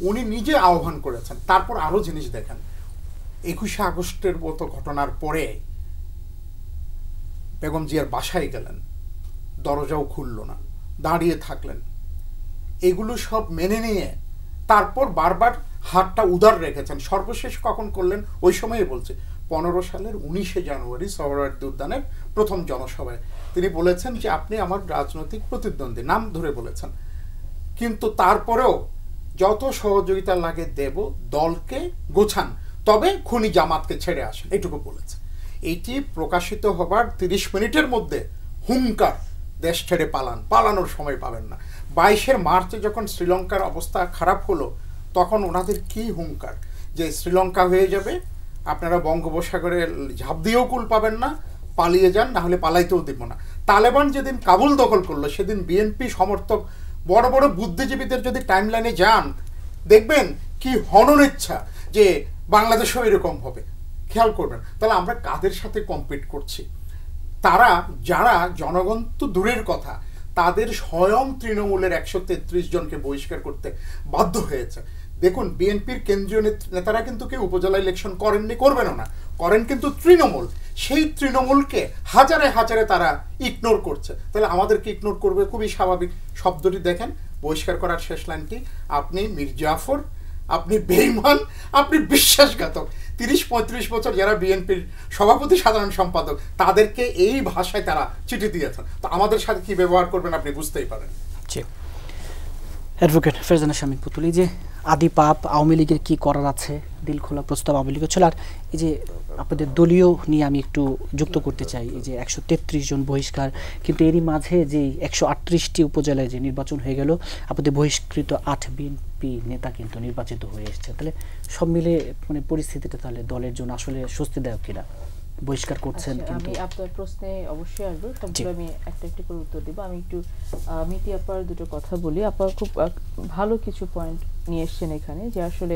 উনি নিজে আহ্বান করেছেন। তারপর আরো জিনিস দেখেন, 21শে আগস্টের মতো ঘটনার পরে বেগম জিয়ার বাসায় গেলেন, দরজাও খুলল না, দাঁড়িয়ে থাকলেন। এগুলো সব মেনে নিয়ে তারপর বারবার হাতটা উদার রেখেছেন। সর্বশেষ কখন করলেন? ওই সময়ে বলছে 15 সালের 19শে জানুয়ারি সোহরাওয়ার্দী উদ্যানের প্রথম জনসভায় তিনি বলেছেন যে আপনি আমার রাজনৈতিক প্রতিদ্বন্দ্বী, নাম ধরে বলেছেন, কিন্তু তারপরেও যত সহযোগিতা লাগে দেব, দলকে গোছান, তবে খুনি জামাতকে ছেড়ে আসেন, এটুকু বলেছে। এইটি প্রকাশিত হবার 30 মিনিটের মধ্যে হুঙ্কার, দেশ ছেড়ে পালানোর সময় পাবেন না। 22 মার্চে যখন শ্রীলঙ্কার অবস্থা খারাপ হলো তখন ওনাদের কি হুঙ্কার যে শ্রীলঙ্কা হয়ে যাবে, আপনারা বঙ্গোপসাগরে ঝাঁপ দিয়েও কুল পাবেন না, পালিয়ে যান, না হলে পালাইতেও দিব না। তালেবান যেদিন কাবুল দখল করলো সেদিন বিএনপি সমর্থক বড় বড় বুদ্ধিজীবীদের যদি টাইমলাইনে যান দেখবেন কি হনন ইচ্ছা যে বাংলাদেশও এরকম হবে। খেয়াল করবেন তাহলে আমরা কাদের সাথে কম্পিট করছি? তারা যারা জনগণ তো দূরের কথা, তাদের স্বয়ং তৃণমূলের 133 জনকে বহিষ্কার করতে বাধ্য হয়েছে। দেখুন বিএনপির কেন্দ্রীয় নেতারা কিন্তু কেউ উপজেলা ইলেকশন করেননি, করবেনও না, করেন কিন্তু তৃণমূল। সেই তৃণমূলকে হাজারে হাজারে তারা ইগনোর করছে। তাহলে আমাদেরকে ইগনোর করবে, খুবই স্বাভাবিক। শব্দটি দেখেন, বহিষ্কার করার শেষ লাইনটি, আপনি মির্জাফর, আপনি বেঈমান, আপনি বিশ্বাসঘাতক। 30-35 বছর যারা বিএনপির সভাপতি সাধারণ সম্পাদক তাদেরকে এই ভাষায় তারা চিঠি দিয়েছেন। তো আমাদের সাথে কি ব্যবহার করবেন আপনি বুঝতেই পারেন। জি, অ্যাডভোকেট ফারজানা শামীম পুতুল, এই যে আদি পাপ আওয়ামী লীগের কি করার আছে, দিল খোলা প্রস্তাব আওয়ামী লীগের ছিল, আর এই যে আপনাদের দলীয় নিয়ে আমি একটু যুক্ত করতে চাই, এই যে 133 জন বহিষ্কার, কিন্তু এরই মাঝে যে 138টি উপজেলায় যে নির্বাচন হয়ে গেল, আপনাদের বহিষ্কৃত 8 বিএনপি নেতা কিন্তু নির্বাচিত হয়ে এসছে। তাহলে সব মিলে মানে পরিস্থিতিটা তাহলে দলের জন্য আসলে স্বস্তিদায়ক কিনা? বহিষ্কার করছেন কিন্তু। আমি আপনার প্রশ্নে অবশ্যই আসবো, সবগুলো আমি একটা একটা করে উত্তর দেবো। আমি একটু মিতি আপার দুটো কথা বলি। আপা খুব ভালো কিছু পয়েন্ট নিয়ে এসছেন এখানে, যে আসলে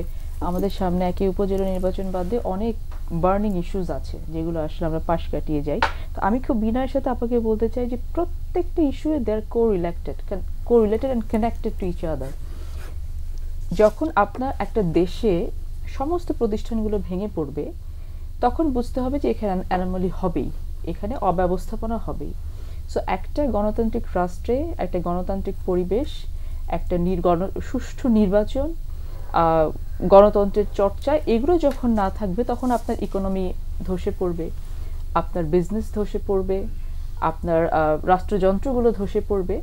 আমাদের সামনে একই উপজেলা নির্বাচন বাদ দিয়ে অনেক বার্নিং ইস্যুস আছে যেগুলো আসলে আমরা পাশ কাটিয়ে যাই। তো আমি খুব বিনয়ের সাথে আপনাকে বলতে চাই যে প্রত্যেকটা issue they are correlated and connected to each other. যখন আপনার একটা দেশে সমস্ত প্রতিষ্ঠানগুলো ভেঙে পড়বে তখন বুঝতে হবে যে এখানে অ্যানোমালি হবেই, এখানে অব্যবস্থাপনা হবেই। সো একটা গণতান্ত্রিক রাষ্ট্রে একটা গণতান্ত্রিক পরিবেশ, একটা সুষ্ঠু নির্বাচন, গণতন্ত্রের চর্চা, এগুলো যখন না থাকবে তখন আপনার ইকোনমি ধসে পড়বে, আপনার বিজনেস ধসে পড়বে, আপনার রাষ্ট্রযন্ত্রগুলো ধসে পড়বে।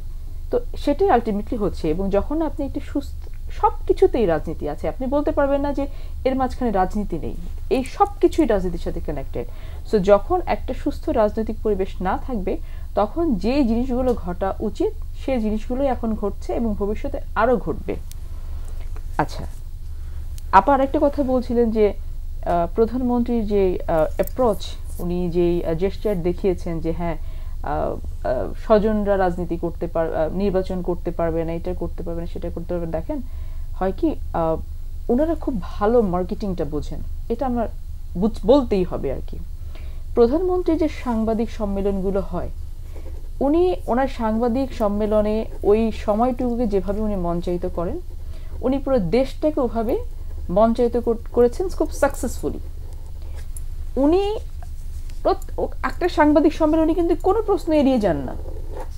তো সেটাই আলটিমেটলি হচ্ছে। এবং যখন আপনি একটি সুস্থ, সব কিছুতেই রাজনীতি আছে, আপনি বলতে পারবেন না যে এর মাঝখানে রাজনীতি নেই, এই সব কিছুই রাজনীতির সাথে কানেক্টেড। সো যখন একটা সুস্থ রাজনৈতিক পরিবেশ না থাকবে তখন যে জিনিসগুলো ঘটা উচিত সেই জিনিসগুলোই এখন ঘটছে এবং ভবিষ্যতে আরও ঘটবে। আচ্ছা, আপা আরেকটা কথা বলছিলেন যে প্রধানমন্ত্রীর যে অ্যাপ্রোচ, উনি যেই জেস্টার দেখিয়েছেন যে হ্যাঁ স্বজনরা রাজনীতি করতে নির্বাচন করতে পারবে না, এটা করতে পারবে না, সেটা করতে পারবে। দেখেন, হয় কি ওনারা খুব ভালো মার্কেটিংটা বোঝেন, এটা আমরা বলতেই হবে আর কি। প্রধানমন্ত্রীর যে সাংবাদিক সম্মেলনগুলো হয়, উনি ওনার সাংবাদিক সম্মেলনে ওই সময়টুকুকে যেভাবে উনি মঞ্চায়িত করেন, উনি পুরো দেশটাকে ওভাবে মঞ্চায়িত করেছেন খুব সাকসেসফুলি। উনি একটা সাংবাদিক সম্মেলনে কিন্তু কোনো প্রশ্ন এড়িয়ে যান না,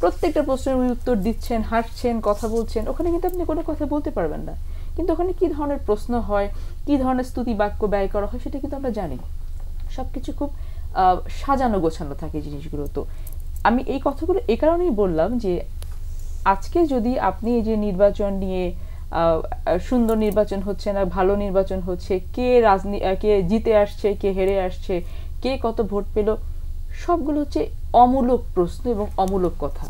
প্রত্যেকটা প্রশ্নের উনি উত্তর দিচ্ছেন, হাসছেন, কথা বলছেন। ওখানে কিন্তু আপনি কোনো কথা বলতে পারবেন না, কিন্তু ওখানে কী ধরনের প্রশ্ন হয়, কী ধরনের স্তুতি বাক্য ব্যয় করা হয় সেটা কিন্তু আমরা জানি। সব কিছু খুব সাজানো গোছানো থাকে জিনিসগুলো। তো আমি এই কথাগুলো এই কারণেই বললাম যে আজকে যদি আপনি এই যে নির্বাচন নিয়ে সুন্দর নির্বাচন হচ্ছে না, ভালো নির্বাচন হচ্ছে, কে জিতে আসছে, কে হেরে আসছে, কে কত ভোট পেল, সবগুলো হচ্ছে অমূলক প্রশ্ন এবং অমূলক কথা।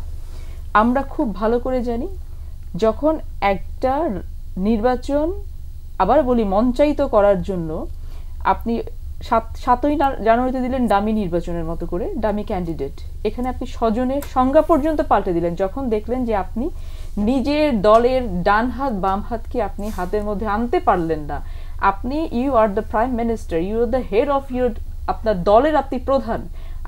আমরা খুব ভালো করে জানি যখন একটা নির্বাচন, আবার বলি, মঞ্চায়িত করার জন্য আপনি 7ই জানুয়ারিতে দিলেন ডামি নির্বাচনের মতো করে, ডামি ক্যান্ডিডেট। এখানে আপনি স্বজনের সংজ্ঞা পর্যন্ত পাল্টে দিলেন যখন দেখলেন যে আপনি নিজের দলের ডান হাত বাম হাতকে আপনি হাতের মধ্যে আনতে পারলেন না। আপনি you are the prime minister, you are the head of your, আপনার দলের আপনি প্রধান,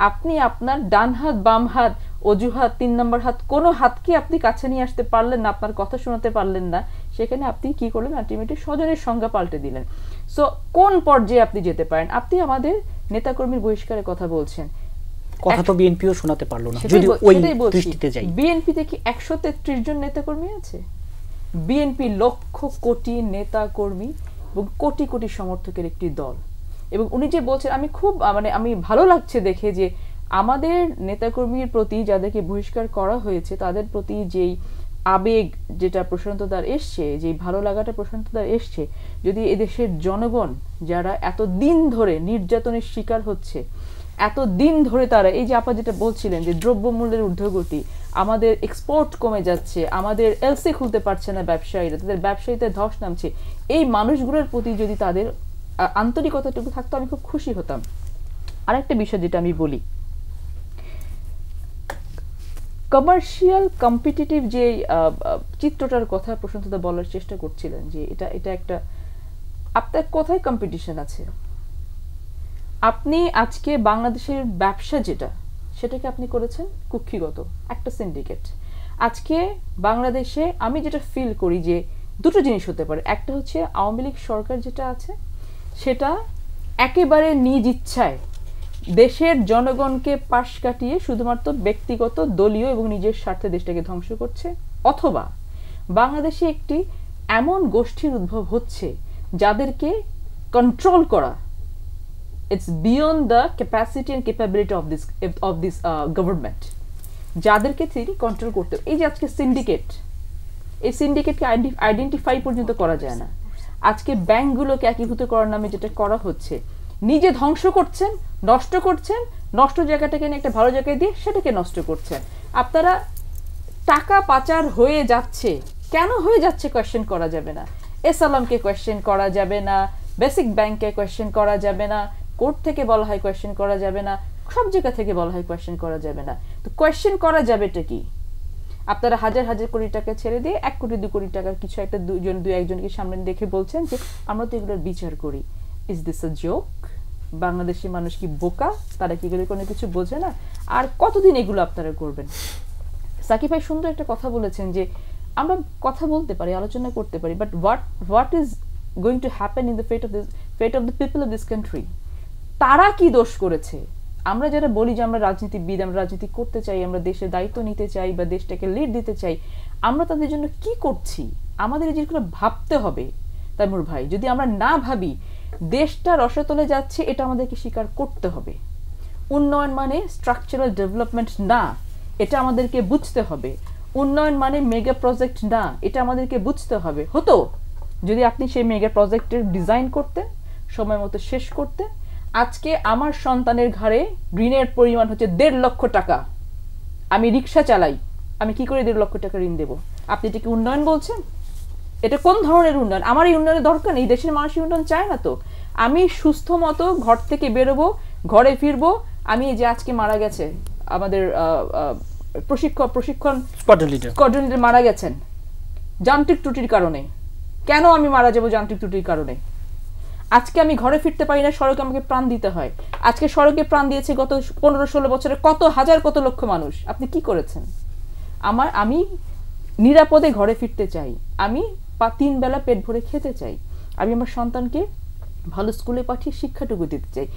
আপনি আপনার ডান হাত বাম হাত অজুহাত 3 নম্বর হাত কোনো হাতকে আপনি কাছে নিয়ে আসতে পারলেন না, আপনার কথা শোনাতে পারলেন না, সেখানে আপনি কি করলেন? আলটিমেটলি স্বজনের সংজ্ঞা পাল্টে দিলেন। সো কোন পর্যায়ে আপনি যেতে পারেন? আপনি আমাদের নেতাকর্মীর বহিষ্কারের কথা বলছেন, কথা তো বিএনপিও শোনাতে পারলো না। যদি ওই দৃষ্টিতে যাই, বিএনপিতে কি 133 জন নেতাকর্মী আছে? বিএনপি লক্ষ কোটি নেতাকর্মী এবং কোটি কোটি সমর্থকের একটি দল। এবং উনি যে বলছেন, আমি খুব আমি ভালো লাগছে দেখে যে আমাদের নেতাকর্মীর প্রতি যাদেরকে বহিষ্কার করা হয়েছে তাদের প্রতি যেই আবেগ, যেটা প্রশান্তদার এসছে, যেই ভালো লাগাটা প্রশান্তদার এসছে, যদি এদেশের জনগণ যারা এত দিন ধরে নির্যাতনের শিকার হচ্ছে, এত দিন ধরে তারা, এই যে আপা যেটা বলছিলেন যে দ্রব্যমূল্যের ঊর্ধ্বগতি, আমাদের এক্সপোর্ট কমে যাচ্ছে, আমাদের এলসি খুলতে পারছে না ব্যবসায়ীরা, তাদের ব্যবসায়ীতে ধস নামছে, এই মানুষগুলোর প্রতি যদি তাদের আন্তরিকতাটুকু থাকতো আমি খুব খুশি হতাম। আরেকটা বিষয় যেটা আমি বলি, কমার্শিয়াল কম্পিটিটিভ যে চিত্রটার কথা প্রশান্তদা বলার চেষ্টা করছিলেন যে এটা একটা, আপনার কোথায় কম্পিটিশন আছে? আপনি আজকে বাংলাদেশের ব্যবসা যেটা, সেটাকে আপনি করেছেন কুক্ষিগত একটা সিন্ডিকেট। আজকে বাংলাদেশে আমি যেটা ফিল করি যে দুটো জিনিস হতে পারে, একটা হচ্ছে আওয়ামী লীগ সরকার যেটা আছে সেটা একেবারে নিজ ইচ্ছায় দেশের জনগণকে পাশ কাটিয়ে শুধুমাত্র ব্যক্তিগত, দলীয় এবং নিজের স্বার্থে দেশটাকে ধ্বংস করছে, অথবা বাংলাদেশে একটি এমন গোষ্ঠীর উদ্ভব হচ্ছে যাদেরকে কন্ট্রোল করা, it's beyond the capacity and capability of this government, যাদেরকে তিনি কন্ট্রোল করতে। এই যে আজকে সিন্ডিকেট, এই সিন্ডিকেটকে আইডেন্টিফাই পর্যন্ত করা যায় না। আজকে ব্যাংকগুলোকে একীভূত করার নামে যেটা করা হচ্ছে, নিজে ধ্বংস করছেন, নষ্ট করছেন, নষ্ট জায়গাটাকে নিয়ে একটা ভালো জায়গায় দিয়ে সেটাকে নষ্ট করছেন। আপনারা টাকা পাচার হয়ে যাচ্ছে, কেন হয়ে যাচ্ছে কোয়েশ্চেন করা যাবে না, এসালামকে কোয়েশ্চেন করা যাবে না, বেসিক ব্যাংককে কোয়েশ্চেন করা যাবে না, কোর্ট থেকে বলা হয় কোয়েশ্চেন করা যাবে না, সব জায়গা থেকে বলা হয় কোয়েশ্চেন করা যাবে না। তো কোয়েশ্চেন করা যাবেটা কি? আপনারা হাজার হাজার কোটি টাকা ছেড়ে দিয়ে 1 কোটি 2 কোটি টাকার কিছু একটা দুই একজনকে সামনে দেখে বলছেন যে আমরা তো এগুলোর বিচার করি। Is this a joke? বাংলাদেশের মানুষ কি বোকা? তারা কি এগুলো কোনো কিছু বোঝে না? আর কতদিন এগুলো আপনারা করবেন? সাকিব ভাই সুন্দর একটা কথা বলেছেন যে আমরা কথা বলতে পারি, আলোচনা করতে পারি, but what is going to happen in the fate of the people of this country? তারা কি দোষ করেছে? আমরা যারা বলি যে আমরা রাজনীতিবিদ, আমরা রাজনীতি করতে চাই, আমরা দেশের দায়িত্ব নিতে চাই বা দেশটাকে লিড দিতে চাই, আমরা তাদের জন্য কি করছি আমাদের এই জিনিসগুলো ভাবতে হবে। তাইমুর ভাই, যদি আমরা না ভাবি দেশটা রসাতলে যাচ্ছে, এটা আমাদেরকে স্বীকার করতে হবে। উন্নয়ন মানে স্ট্রাকচারাল ডেভেলপমেন্ট না, এটা আমাদেরকে বুঝতে হবে। উন্নয়ন মানে মেগা প্রজেক্ট না, এটা আমাদেরকে বুঝতে হবে। হতো যদি আপনি সেই মেগা প্রজেক্টের ডিজাইন করতেন, সময় মতো শেষ করতেন। আজকে আমার সন্তানের ঘাড়ে ঋণের পরিমাণ হচ্ছে 1.5 লক্ষ টাকা। আমি রিক্সা চালাই, আমি কি করে 1.5 লক্ষ টাকা ঋণ দেবো? আপনি এটাকে উন্নয়ন বলছেন? এটা কোন ধরনের উন্নয়ন? আমার এই উন্নয়নের দরকার নেই, দেশের মানুষের উন্নয়ন চায় না তো। আমি সুস্থ মতো ঘর থেকে বেরোবো, ঘরে ফিরবো। আমি এই যে আজকে মারা গেছে আমাদের প্রশিক্ষণ স্কোয়াড্রন লিডার মারা গেছেন যান্ত্রিক ত্রুটির কারণে। কেন আমি মারা যাবো যান্ত্রিক ত্রুটির কারণে? আজকে আমি ঘরে ফিরতে পারি না, সড়কে আমাকে প্রাণ দিতে হয়। আজকে সড়কে প্রাণ দিয়েছে গত 15-16 বছরে কত হাজার কত লক্ষ মানুষ। আপনি কি করেছেন? আমি নিরাপদে ঘরে ফিরতে চাই, আমি 3 বেলা পেট ভরে খেতে চাই, আমি আমার সন্তানকে ভালো স্কুলে পাঠিয়ে শিক্ষাটুকু দিতে চাই।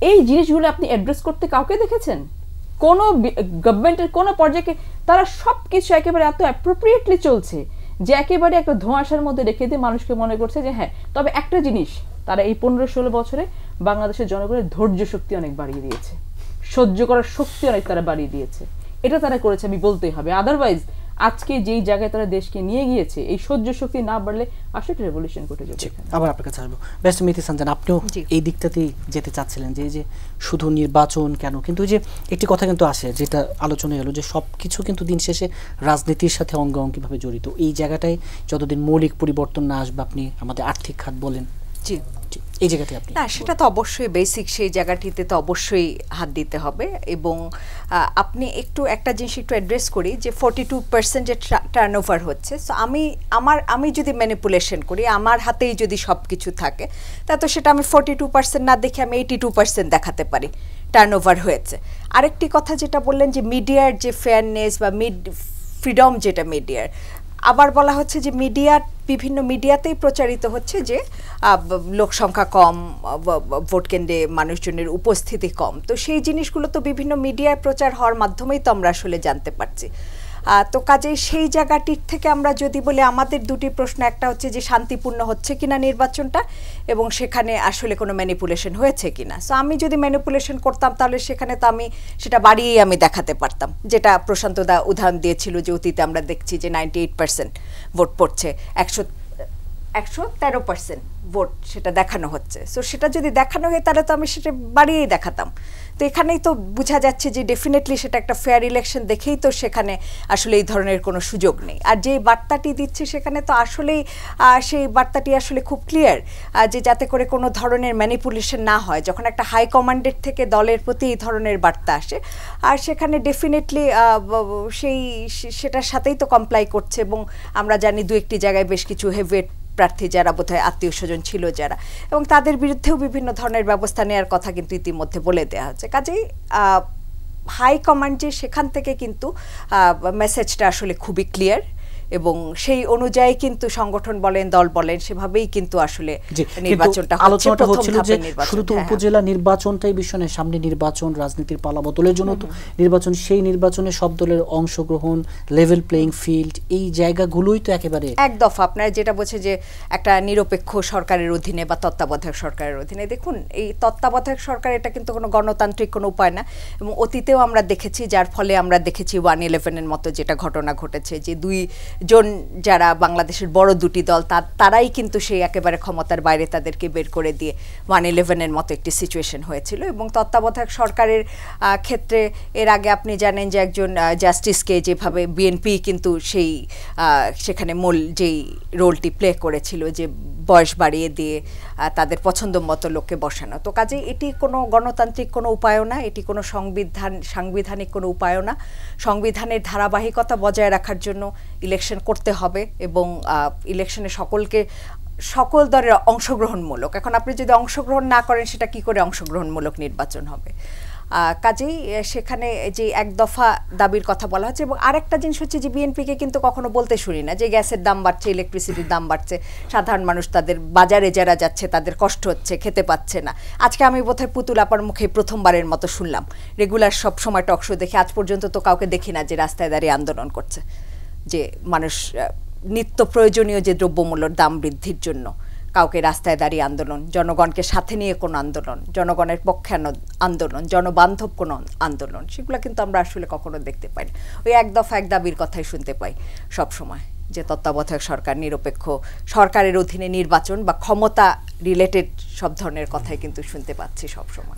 এই জিনিসগুলো আপনি অ্যাড্রেস করতে কাউকে দেখেছেন? কোনো গভর্নমেন্টের কোনো পর্যায়ে তারা সব কিছু একেবারে এত অ্যাপ্রোপ্রিয়েটলি চলছে যে একেবারে একটা ধোঁয়াশার মধ্যে রেখে দিয়ে মানুষকে মনে করছে যে হ্যাঁ। তবে একটা জিনিস, তারা এই 15-16 বছরে বাংলাদেশের জনগণের ধৈর্য শক্তি অনেক বাড়িয়ে দিয়েছে, সহ্য করার শক্তি অনেক তারা বাড়িয়ে দিয়েছে। এটা তারা করেছে, আমি বলতেই হবে। আদারওয়াইজ আজকে যেই জায়গায় তারা দেশকে নিয়ে গিয়েছে, এই সহ্য শক্তি না বাড়লে আসলে রেভলিউশন ঘটে যাবে। আবার আপনার কাছে আসবো বেস্ট মিতি সানজান, আপনিও এই দিকটাতেই যেতে চাচ্ছিলেন যে এই যে শুধু নির্বাচন কেন, কিন্তু যে একটি কথা কিন্তু আসে যেটা আলোচনা হলো যে সব কিছু কিন্তু দিন শেষে রাজনীতির সাথে অঙ্গাঙ্গিভাবে জড়িত। এই জায়গাটায় যতদিন মৌলিক পরিবর্তন না আসবে, আপনি আমাদের আর্থিক খাত বলেন, জি এই জায়গাটি আপনি না, সেটা তো অবশ্যই বেসিক, সেই জায়গাটিতে তো অবশ্যই হাত দিতে হবে। এবং আপনি একটা জিনিস একটু অ্যাড্রেস করি যে 42% যে টার্নওভার হচ্ছে, সো আমি যদি ম্যানিপুলেশন করি, আমার হাতেই যদি সব কিছু থাকে, তা তো সেটা আমি 42% না দেখে আমি 82% দেখাতে পারি টার্নওভার হয়েছে। আরেকটি কথা যেটা বললেন যে মিডিয়ার যে ফেয়ারনেস বা ফ্রিডম, যেটা মিডিয়ার, আবার বলা হচ্ছে যে বিভিন্ন মিডিয়াতেই প্রচারিত হচ্ছে যে লোক সংখ্যা কম, ভোট কেন্দ্রে মানুষজনের উপস্থিতি কম। তো সেই জিনিসগুলো তো বিভিন্ন মিডিয়ায় প্রচার হওয়ার মাধ্যমেই তো আমরা আসলে জানতে পারছি। তো কাজেই সেই জায়গাটির থেকে আমরা যদি বলি, আমাদের দুটি প্রশ্ন, একটা হচ্ছে যে শান্তিপূর্ণ হচ্ছে কিনা নির্বাচনটা, এবং সেখানে আসলে কোনো ম্যানিপুলেশন হয়েছে কিনা। সো আমি যদি ম্যানিপুলেশন করতাম তাহলে সেখানে তো আমি সেটা বাড়িয়েই আমি দেখাতে পারতাম, যেটা প্রশান্ত দা উদাহরণ দিয়েছিল যে অতীতে আমরা দেখছি যে 98% ভোট পড়ছে, 113% ভোট সেটা দেখানো হচ্ছে। সো সেটা যদি দেখানো হয় তাহলে তো আমি সেটা বাড়িয়েই দেখাতাম। তো এখানেই তো বোঝা যাচ্ছে যে ডেফিনেটলি সেটা একটা ফেয়ার ইলেকশন দেখেই তো সেখানে আসলে এই ধরনের কোনো সুযোগ নেই। আর যে বার্তাটি দিচ্ছে সেখানে তো আসলেই সেই বার্তাটি আসলে খুব ক্লিয়ার, যে যাতে করে কোনো ধরনের ম্যানিপুলেশন না হয়। যখন একটা হাই কমান্ডের থেকে দলের প্রতি এই ধরনের বার্তা আসে, আর সেখানে ডেফিনেটলি সেটার সাথেই তো কমপ্লাই করছে। এবং আমরা জানি 2-1টি জায়গায় বেশ কিছু হেভিওয়েট প্রার্থী যারা বোধহয় আত্মীয় স্বজন ছিল যারা, এবং তাদের বিরুদ্ধেও বিভিন্ন ধরনের ব্যবস্থা নেওয়ার কথা কিন্তু ইতিমধ্যে বলে দেওয়া হচ্ছে। কাজেই হাই কমান্ড যে সেখান থেকে কিন্তু মেসেজটা আসলে খুবই ক্লিয়ার, এবং সেই অনুযায়ী কিন্তু সংগঠন বলেন, দল বলেন, সেভাবেই কিন্তু আসলে নির্বাচনটা আলোচনাটা হচ্ছিল যে শুধু তো উপজেলা নির্বাচনটাই বিষয় নয়, সামনে নির্বাচন, রাজনীতির পালাবদলের জন্য তো নির্বাচন, সেই নির্বাচনে সব দলের অংশগ্রহণ, লেভেল প্লেইং ফিল্ড, এই জায়গাগুলোই তো একেবারে এক দফা আপনারা যেটা বলছে যে একটা নিরপেক্ষ সরকারের অধীনে বা তত্ত্বাবধায়ক সরকারের অধীনে। দেখুন, এই তত্ত্বাবধায়ক সরকার এটা কিন্তু কোনো গণতান্ত্রিক কোনো উপায় না, এবং অতীতেও আমরা দেখেছি, যার ফলে আমরা দেখেছি 1/11-এর মতো যেটা ঘটনা ঘটেছে, যে 2 জন যারা বাংলাদেশের বড় 2টি দল, তারাই কিন্তু সেই একেবারে ক্ষমতার বাইরে তাদেরকে বের করে দিয়ে 1/11-এর মতো একটি সিচুয়েশন হয়েছিল। এবং তত্ত্বাবধায়ক সরকারের ক্ষেত্রে এর আগে আপনি জানেন যে একজন জাস্টিসকে যেভাবে বিএনপি কিন্তু সেখানে মূল যেই রোলটি প্লে করেছিল, যে বয়স বাড়িয়ে দিয়ে তাদের পছন্দ মতো লোককে বসানো। তো কাজেই এটি কোনো গণতান্ত্রিক কোনো উপায়ও না, এটি কোনো সাংবিধানিক কোনো উপায়ও না। সংবিধানের ধারাবাহিকতা বজায় রাখার জন্য ইলেকশন করতে হবে, এবং ইলেকশনে সকল দলের অংশগ্রহণমূলক। এখন আপনি যদি অংশগ্রহণ না করেন, সেটা কি করে অংশগ্রহণমূলক নির্বাচন হবে? কাজেই সেখানে যে এক দফা দাবির কথা বলা হচ্ছে। এবং আরেকটা জিনিস হচ্ছে যে বিএনপিকে কিন্তু কখনো বলতে শুনি না যে গ্যাসের দাম বাড়ছে, ইলেকট্রিসিটির দাম বাড়ছে, সাধারণ মানুষ তাদের বাজারে যারা যাচ্ছে তাদের কষ্ট হচ্ছে, খেতে পাচ্ছে না। আজকে আমি বোধহয় পুতুল আপার মুখে প্রথমবারের মতো শুনলাম, রেগুলার সব সময় টক শো দেখি, আজ পর্যন্ত তো কাউকে দেখি না যে রাস্তায় দাঁড়িয়ে আন্দোলন করছে, যে মানুষ নিত্য প্রয়োজনীয় যে দ্রব্যমূল্যের দাম বৃদ্ধির জন্য কাউকে রাস্তায় দাঁড়িয়ে আন্দোলন, জনগণকে সাথে নিয়ে কোনো আন্দোলন, জনগণের পক্ষে আন্দোলন, জনবান্ধব কোনো আন্দোলন, সেগুলো কিন্তু আমরা আসলে কখনো দেখতে পাই। ওই এক দফা এক দাবির কথাই শুনতে পাই সব সময়, যে তত্ত্বাবধায়ক সরকার, নিরপেক্ষ সরকারের অধীনে নির্বাচন বা ক্ষমতা রিলেটেড সব ধরনের কথাই কিন্তু শুনতে পাচ্ছি সব সময়।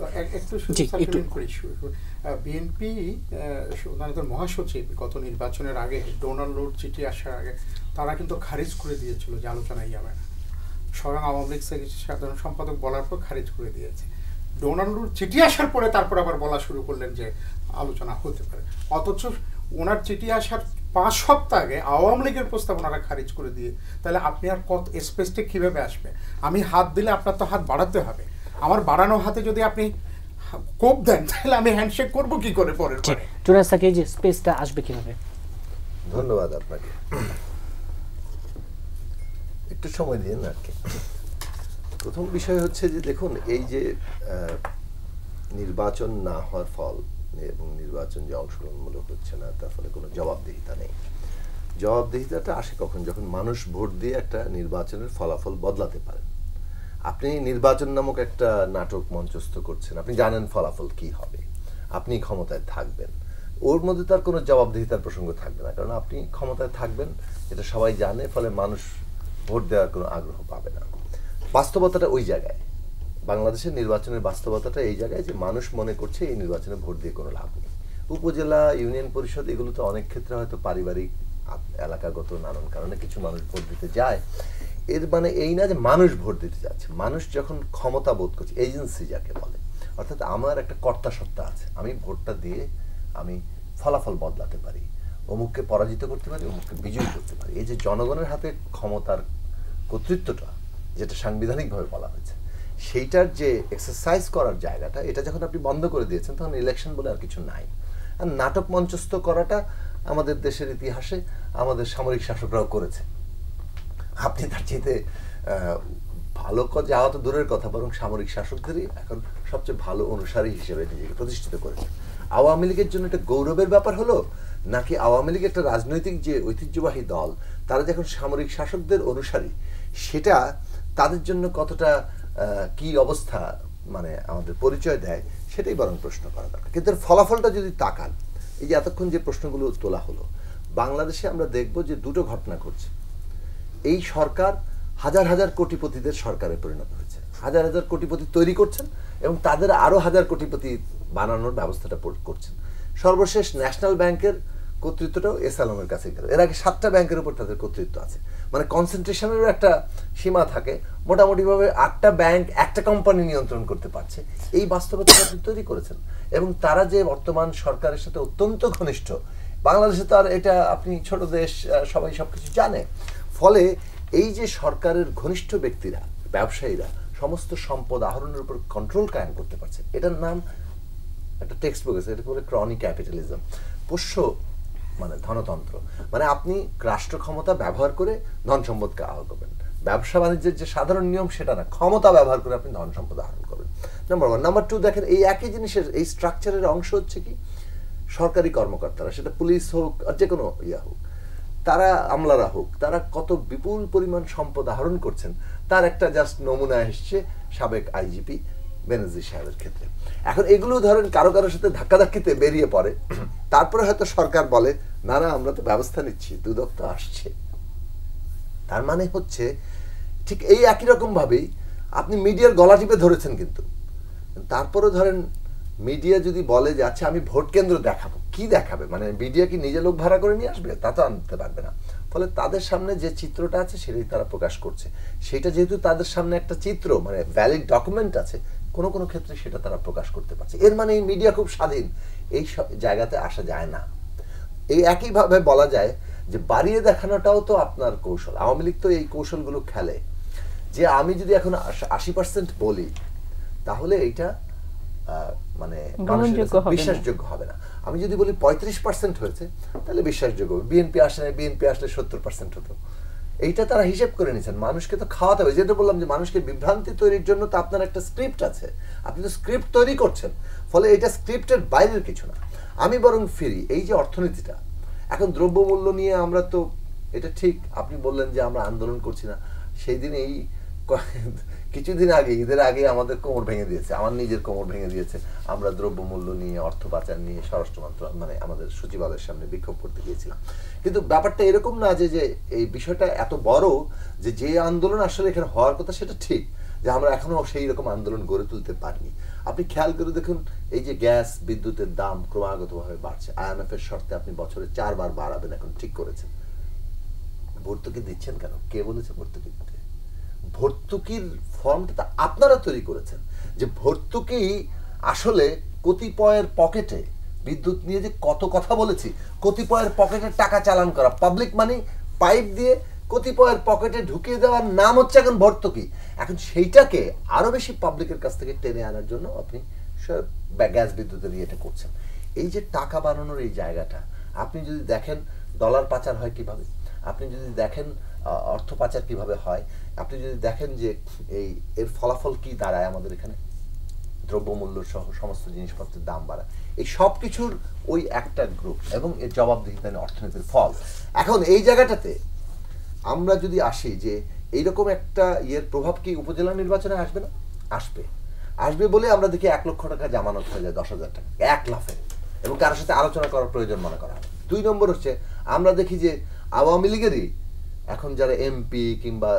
বিএনপি মহাসচিব গত নির্বাচনের আগে, ডোনাল্ড চিঠি আসার আগে, তারা কিন্তু খারিজ করে দিয়েছিল যে আলোচনাই যাবে না। স্বয়ং আওয়ামী লীগ সাধারণ সম্পাদক বলার পর খারিজ করে দিয়েছে। ডোনাল্ড চিঠি আসার পরে তারপর আবার বলা শুরু করলেন যে আলোচনা হতে পারে। অথচ ওনার চিঠি আসার 5 সপ্তাহ আগে আওয়ামী লীগের প্রস্তাবনাটা খারিজ করে দিয়ে তাহলে আপনি আর কত স্পেসটা কীভাবে আসবে? আমি হাত দিলে আপনার তো হাত বাড়াতে হবে। আমার বাড়ানো হাতে যদি আপনি কোপ দেন তাহলে আমি হ্যান্ডশেক করব কি করে পরের পরে? জুনায়েদ সাকি, যে স্পেসটা আসবে কিভাবে? ধন্যবাদ আপনাকে, একটু সময় দিন আর কি। প্রথম বিষয় হচ্ছে যে দেখুন, এই যে নির্বাচন না হওয়ার ফল এবং নির্বাচন যে অংশগ্রহণমূলক হচ্ছে না, তার ফলে কোনো জবাবদিহিতা নেই। জবাবদিহিতাটা আসে কখন? যখন মানুষ ভোট দিয়ে একটা নির্বাচনের ফলাফল বদলাতে পারেন। আপনি নির্বাচন নামক একটা নাটক মঞ্চস্থ করছেন, আপনি জানেন ফলাফল কি হবে, আপনি ক্ষমতায় থাকবেন, ওর মধ্যে তার কোনো জবাবদিহিতার প্রসঙ্গ থাকবে না, কারণ আপনি ক্ষমতায় থাকবেন, এটা সবাই জানে, ফলে মানুষ ভোট দেওয়ার কোনো আগ্রহ পাবে না। বাস্তবতাটা ওই জায়গায়, বাংলাদেশের নির্বাচনের বাস্তবতাটা এই জায়গায় যে মানুষ মনে করছে এই নির্বাচনে ভোট দিয়ে কোনো লাভ নেই। উপজেলা, ইউনিয়ন পরিষদ, এগুলো তো অনেক ক্ষেত্রে হয়তো পারিবারিক, এলাকাগত নানান কারণে কিছু মানুষ ভোট দিতে যায়। এর মানে এই না যে মানুষ ভোট দিতে যাচ্ছে। মানুষ যখন ক্ষমতা বোধ করছে, এজেন্সি যাকে বলে, অর্থাৎ আমার একটা কর্তা সত্তা আছে, আমি ভোটটা দিয়ে আমি ফলাফল বদলাতে পারি, অমুককে পরাজিত করতে পারি, অমুককে বিজয়ী করতে পারি। এই যে জনগণের হাতে ক্ষমতার কর্তৃত্বটা, যেটা সাংবিধানিকভাবে বলা হয়েছে, সেইটার যে এক্সারসাইজ করার জায়গাটা, এটা যখন আপনি বন্ধ করে দিয়েছেন, তখন ইলেকশন বলে আর কিছু নাই। আর নাটক মঞ্চস্থ করাটা আমাদের দেশের ইতিহাসে আমাদের সামরিক শাসকরাও করেছে। আপনি তার চাইতে ভালো যাওয়া তো দূরের কথা, বরং সামরিক শাসকদেরই এখন সবচেয়ে ভালো অনুসারী হিসেবে নিজেকে প্রতিষ্ঠিত করেছে। আওয়ামী লীগের জন্য এটা গৌরবের ব্যাপার হলো, নাকি আওয়ামী লীগ একটা রাজনৈতিক যে ঐতিহ্যবাহী দল, তারা যখন সামরিক শাসকদের অনুসারী, সেটা তাদের জন্য কতটা কি অবস্থা মানে আমাদের পরিচয় দেয়, সেটাই বরং প্রশ্ন করা দরকার। কিন্তু এর ফলাফলটা যদি তাকান, এই যে এতক্ষণ যে প্রশ্নগুলো তোলা হলো, বাংলাদেশে আমরা দেখব যে দুটো ঘটনা ঘটছে। এই সরকার হাজার হাজার কোটিপতিদের সরকারে পরিণত হয়েছে, হাজার হাজার কোটিপতি তৈরি করছেন এবং তাদের আরো হাজার কোটিপতি বানানোর ব্যবস্থাটা করছেন। সর্বশেষ ন্যাশনাল ব্যাংকের কর্তৃত্বটাও এস আলমের কাছে গেল। এর আগে 7টা ব্যাংকের উপর তাদের কর্তৃত্ব আছে, মানে কনসেন্ট্রেশনেরও একটা সীমা থাকে। মোটামুটিভাবে 8টা ব্যাংক একটা কোম্পানি নিয়ন্ত্রণ করতে পারছে, এই বাস্তবতা আপনি তৈরি করেছেন। এবং তারা যে বর্তমান সরকারের সাথে অত্যন্ত ঘনিষ্ঠ, বাংলাদেশে তো আর এটা, আপনি ছোট দেশ, সবাই সবকিছু জানে। ফলে এই যে সরকারের ঘনিষ্ঠ ব্যক্তিরা, ব্যবসায়ীরা সমস্ত সম্পদ আহরণের উপর কন্ট্রোল কায়েম করতে পারছে, এটার নাম একটা টেক্সট বুক আছে, এটা বলে ক্রনি ক্যাপিটালিজম, পোষ্য মানে ধনতন্ত্র। মানে আপনি রাষ্ট্র ক্ষমতা ব্যবহার করে ধন সম্পদকে আহরণ করবেন। ব্যবসা বাণিজ্যের যে সাধারণ নিয়ম সেটা না, ক্ষমতা ব্যবহার করে আপনি ধন সম্পদ আহরণ করবেন, নাম্বার 1। নাম্বার 2, দেখেন এই একই জিনিসের এই স্ট্রাকচারের অংশ হচ্ছে কি, সরকারি কর্মকর্তারা, সেটা পুলিশ হোক আর যে কোনো ইয়া হোক, তারা আমলারা হোক, তারা কত বিপুল পরিমাণ সম্পদ আহরণ করছেন, তার একটা জাস্ট নমুনা এসছে সাবেক আইজিপি বেনজির সাহেবের ক্ষেত্রে। এখন এগুলো ধরেন কারো কারোর সাথে ধাক্কাধাক্কিতে বেরিয়ে পড়ে, তারপরে হয়তো সরকার বলে না না আমরা তো ব্যবস্থা নিচ্ছি, দুদক তো আসছে। তার মানে হচ্ছে ঠিক এই একই রকম ভাবেই আপনি মিডিয়ার গলা টিপে ধরেছেন, কিন্তু তারপরে ধরেন মিডিয়া যদি বলে যে আচ্ছা আমি ভোট কেন্দ্র দেখাবো, কি দেখাবে? মানে মিডিয়া কি নিজে লোক ভাড়া করে নিয়ে আসবে? তা তো আনতে পারবে না। ফলে তাদের সামনে যে চিত্রটা আছে সেটাই তারা প্রকাশ করছে। সেটা যেহেতু তাদের সামনে একটা চিত্র, মানে ভ্যালিড ডকুমেন্ট আছে, কোনো কোনো ক্ষেত্রে সেটা তারা প্রকাশ করতে পারছে। এর মানে এই মিডিয়া খুব স্বাধীন, এই জায়গাতে আসা যায় না। এই একইভাবে বলা যায় যে বাড়িয়ে দেখানোটাও তো আপনার কৌশল। আওয়ামী লীগ তো এই কৌশলগুলো খেলে, যে আমি যদি এখন 80% বলি তাহলে এইটা মানে বিশ্বাসযোগ্য হবে না। আমি যদি বলি 35% হয়েছে তাহলে বিশ্বাসযোগ্য হবে। বিএনপি আসলে 70% হতো। এইটা তারা হিসেব করে নিয়েছেন। মানুষকে তো খাওয়াতে হবে, যেটা বললাম যে মানুষকে বিভ্রান্তি তৈরির জন্য তো আপনার একটা স্ক্রিপ্ট আছে, আপনি তো স্ক্রিপ্ট তৈরি করছেন। ফলে এটা স্ক্রিপ্টের বাইরের কিছু না। আমি বরং ফিরি এই যে অর্থনীতিটা, এখন দ্রব্যমূল্য নিয়ে আমরা তো, এটা ঠিক আপনি বললেন যে আমরা আন্দোলন করছি না, সেই দিন এই কিছুদিন আগে, ঈদের আগে আমাদের কোমর ভেঙে দিয়েছে, আমার নিজের কোমর ভেঙে দিয়েছে। আমরা দ্রব্যমূল্য নিয়ে, অর্থ পাচার নিয়ে স্বরাষ্ট্র মন্ত্রণালয় মানে আমাদের সচিবালয়ের সামনে বিক্ষোভ করতে গিয়েছিলাম। কিন্তু ব্যাপারটা এরকম না যে এই বিষয়টা এত বড় যে আন্দোলন আসলে এখানে হওয়ার কথা সেটা ঠিক, যে আমরা এখনো সেই রকম আন্দোলন গড়ে তুলতে পারিনি। আপনি খেয়াল করে দেখুন, এই যে গ্যাস বিদ্যুতের দাম ক্রমাগতভাবে বাড়ছে, IMF এর শর্তে আপনি বছরে 4 বার বাড়াবেন এখন ঠিক করেছেন। ভর্তুকি দিচ্ছেন কেন? কে বলেছে ভর্তুকি দিতে? ভর্তুকির ফর্মটা আপনারা তৈরি করেছেন, যে ভর্তুকি আসলে কতিপয়ের পকেটে বিদ্যুৎ নিয়ে যে কত কথা বলেছি, কতিপয়ের পকেটের টাকা চালান করা, পাবলিক মানি পাইপ দিয়ে কতিপয়ের পকেটে ঢুকিয়ে দেওয়ার নাম হচ্ছে এখন ভর্তুকি। এখন সেইটাকে আরো বেশি পাবলিকের কাছ থেকে টেনে আনার জন্য আপনি গ্যাস বিদ্যুতের ইয়েটা করছেন। এই যে টাকা বানানোর এই জায়গাটা, আপনি যদি দেখেন ডলার পাচার হয় কিভাবে, আপনি যদি দেখেন অর্থ পাচার কিভাবে হয়, আপনি যদি দেখেন যে এর ফলাফল কি দাঁড়ায় আমাদের এখানে, দ্রব্যমূল্য সহ সমস্ত জিনিসপত্রের দাম বাড়া, এই সব কিছুর ওই একটা গ্রুপ এবং এর জবাবদিহিতা অর্থনীতির ফল। এখন এই জায়গাটাতে আমরা যদি আসি যে এইরকম একটা ইয়ের প্রভাব কি উপজেলা নির্বাচনে আসবে না? আসবে বলে আমরা দেখি 1 লক্ষ টাকা জামানত হয়ে যায় 10,000 টাকা এক লাফে, এবং কারোর সাথে আলোচনা করার প্রয়োজন মনে করা হয়। 2 নম্বর হচ্ছে আমরা দেখি যে আওয়ামী লীগেরই এখন যারা এমপি কিংবা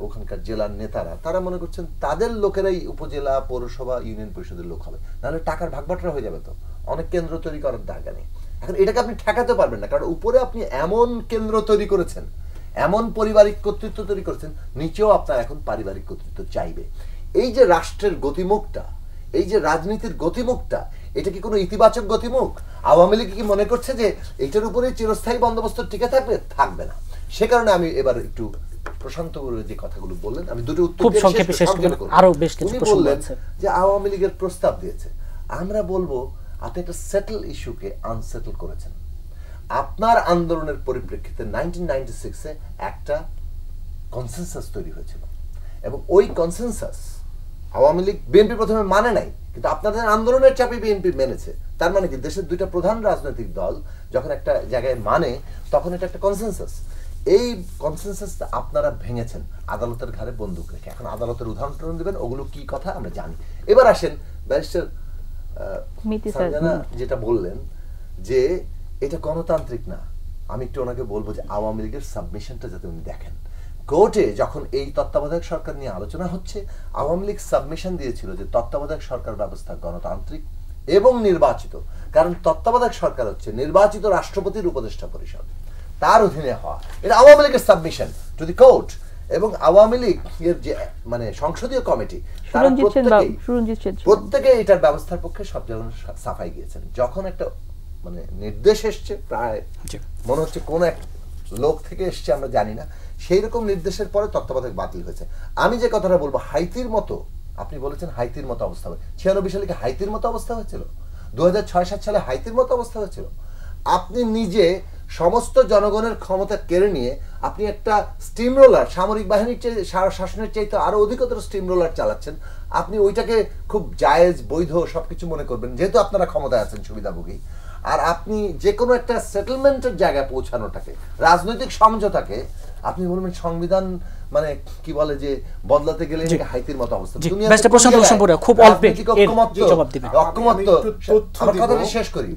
ওখানকার জেলার নেতারা, তারা মনে করছেন তাদের লোকেরাই উপজেলা, পৌরসভা, ইউনিয়ন পরিষদের লোক হবে, নাহলে টাকার ভাগবাটরা হয়ে যাবে, তো অনেক কেন্দ্র তৈরি করার জায়গা নেই। এখন এটাকে আপনি ঠেকাতে পারবেন না, কারণ উপরে আপনি এমন কেন্দ্র তৈরি করেছেন, এমন পারিবারিক কর্তৃত্ব তৈরি করেছেন, নিচেও আপনার এখন পারিবারিক কর্তৃত্ব চাইবে। এই যে রাষ্ট্রের গতিমুখটা, এই যে রাজনীতির গতিমুখটা, এটা কি কোনো ইতিবাচক গতিমুখ? আওয়ামী লীগ কি মনে করছে যে এটার উপরে চিরস্থায়ী বন্দোবস্ত টিকে থাকবে? থাকবে না। সে কারণে আমি এবার একটু প্রশান্ত যে কথাগুলো বললেন, আমি দুটো উত্তর খুব সংক্ষেপে শেষ করব। আরো বেশ কিছু প্রশ্ন আছে। যে আওয়ামী লীগের প্রস্তাব দিয়েছে, আমরা বলবো আপনি একটা সেটেল ইস্যুকে আনসেটেল করেছেন। আপনার আন্দোলনের পরিপ্রেক্ষিতে 1996-এ একটা কনসেনসাস তৈরি হয়েছিল, এবং ওই কনসেনসাস আওয়ামী লীগ, বিএনপি প্রথমে মানে নাই, কিন্তু আপনাদের আন্দোলনের চাপে বিএনপি মেনেছে। তার মানে কি, দেশের 2টা প্রধান রাজনৈতিক দল যখন একটা জায়গায় মানে, তখন এটা একটা কনসেনসাস। এই কনসেনসাস আপনারা ভেঙেছেন আদালতের ঘাড়ে বন্দুক রেখে। এখন আদালতের উদাহরণ দেবেন, ওগুলো কি কথা আমরা জানি। এবার আসেন ব্যারিস্টার সানজানা যেটা বললেন যে এটা গণতান্ত্রিক না, আমি একটু ওনাকে বলবো যে আওয়ামী লীগের সাবমিশনটা যাতে উনি দেখেন। কোর্টে যখন এই তত্ত্বাবধায়ক সরকার নিয়ে আলোচনা হচ্ছে, আওয়ামী লীগ সাবমিশন দিয়েছিল যে তত্ত্বাবধায়ক সরকার ব্যবস্থা গণতান্ত্রিক এবং নির্বাচিত, কারণ তত্ত্বাবধায়ক সরকার হচ্ছে নির্বাচিত রাষ্ট্রপতির উপদেষ্টা পরিষদ, তার অধীনে হওয়া। এটা আওয়ামী লীগের সাবমিশন টু দি কোর্ট, এবং আওয়ামী লীগ এর যে মানে সংসদীয় কমিটি, প্রত্যেকে এটার ব্যবস্থার পক্ষে সব জায়গায় সাফাই গিয়েছেন। যখন একটা মানে নির্দেশ এসছে, প্রায় মনে হচ্ছে কোন এক লোক থেকে এসছে, আমরা জানি না, সেই রকম নির্দেশের পরে তত্ত্বাবধায়ক বাতিল হয়েছে। আমি যে কথাটা বলবো, হাইতির মতো, আপনি বলেছেন হাইতির মতো অবস্থা হবে, 96 সালে কি হাইতির মতো অবস্থা হয়েছিল? 2006-07 সালে হাইতির মতো অবস্থা হয়েছিল? আপনি নিজে সমস্ত জনগণের ক্ষমতা কেড়ে নিয়ে আপনি একটা স্টিম রোলার, সামরিক বাহিনীর চেয়ে, শাসনের চাইতে আরো অধিকতর স্টিম রোলার চালাচ্ছেন। আপনি ওইটাকে খুব জায়েজ, বৈধ সবকিছু মনে করবেন, যেহেতু আপনারা ক্ষমতায় আছেন, সুবিধাভোগী। আর আপনি যে কোনো একটা সেটেলমেন্টের জায়গায় পৌঁছানোটাকে, রাজনৈতিক সমঝোতাকে আপনি বলবেন সংবিধান মানে কি বলে যে বদলাতে গেলে হাইতির মতো অবস্থা। কথাটা শেষ করি,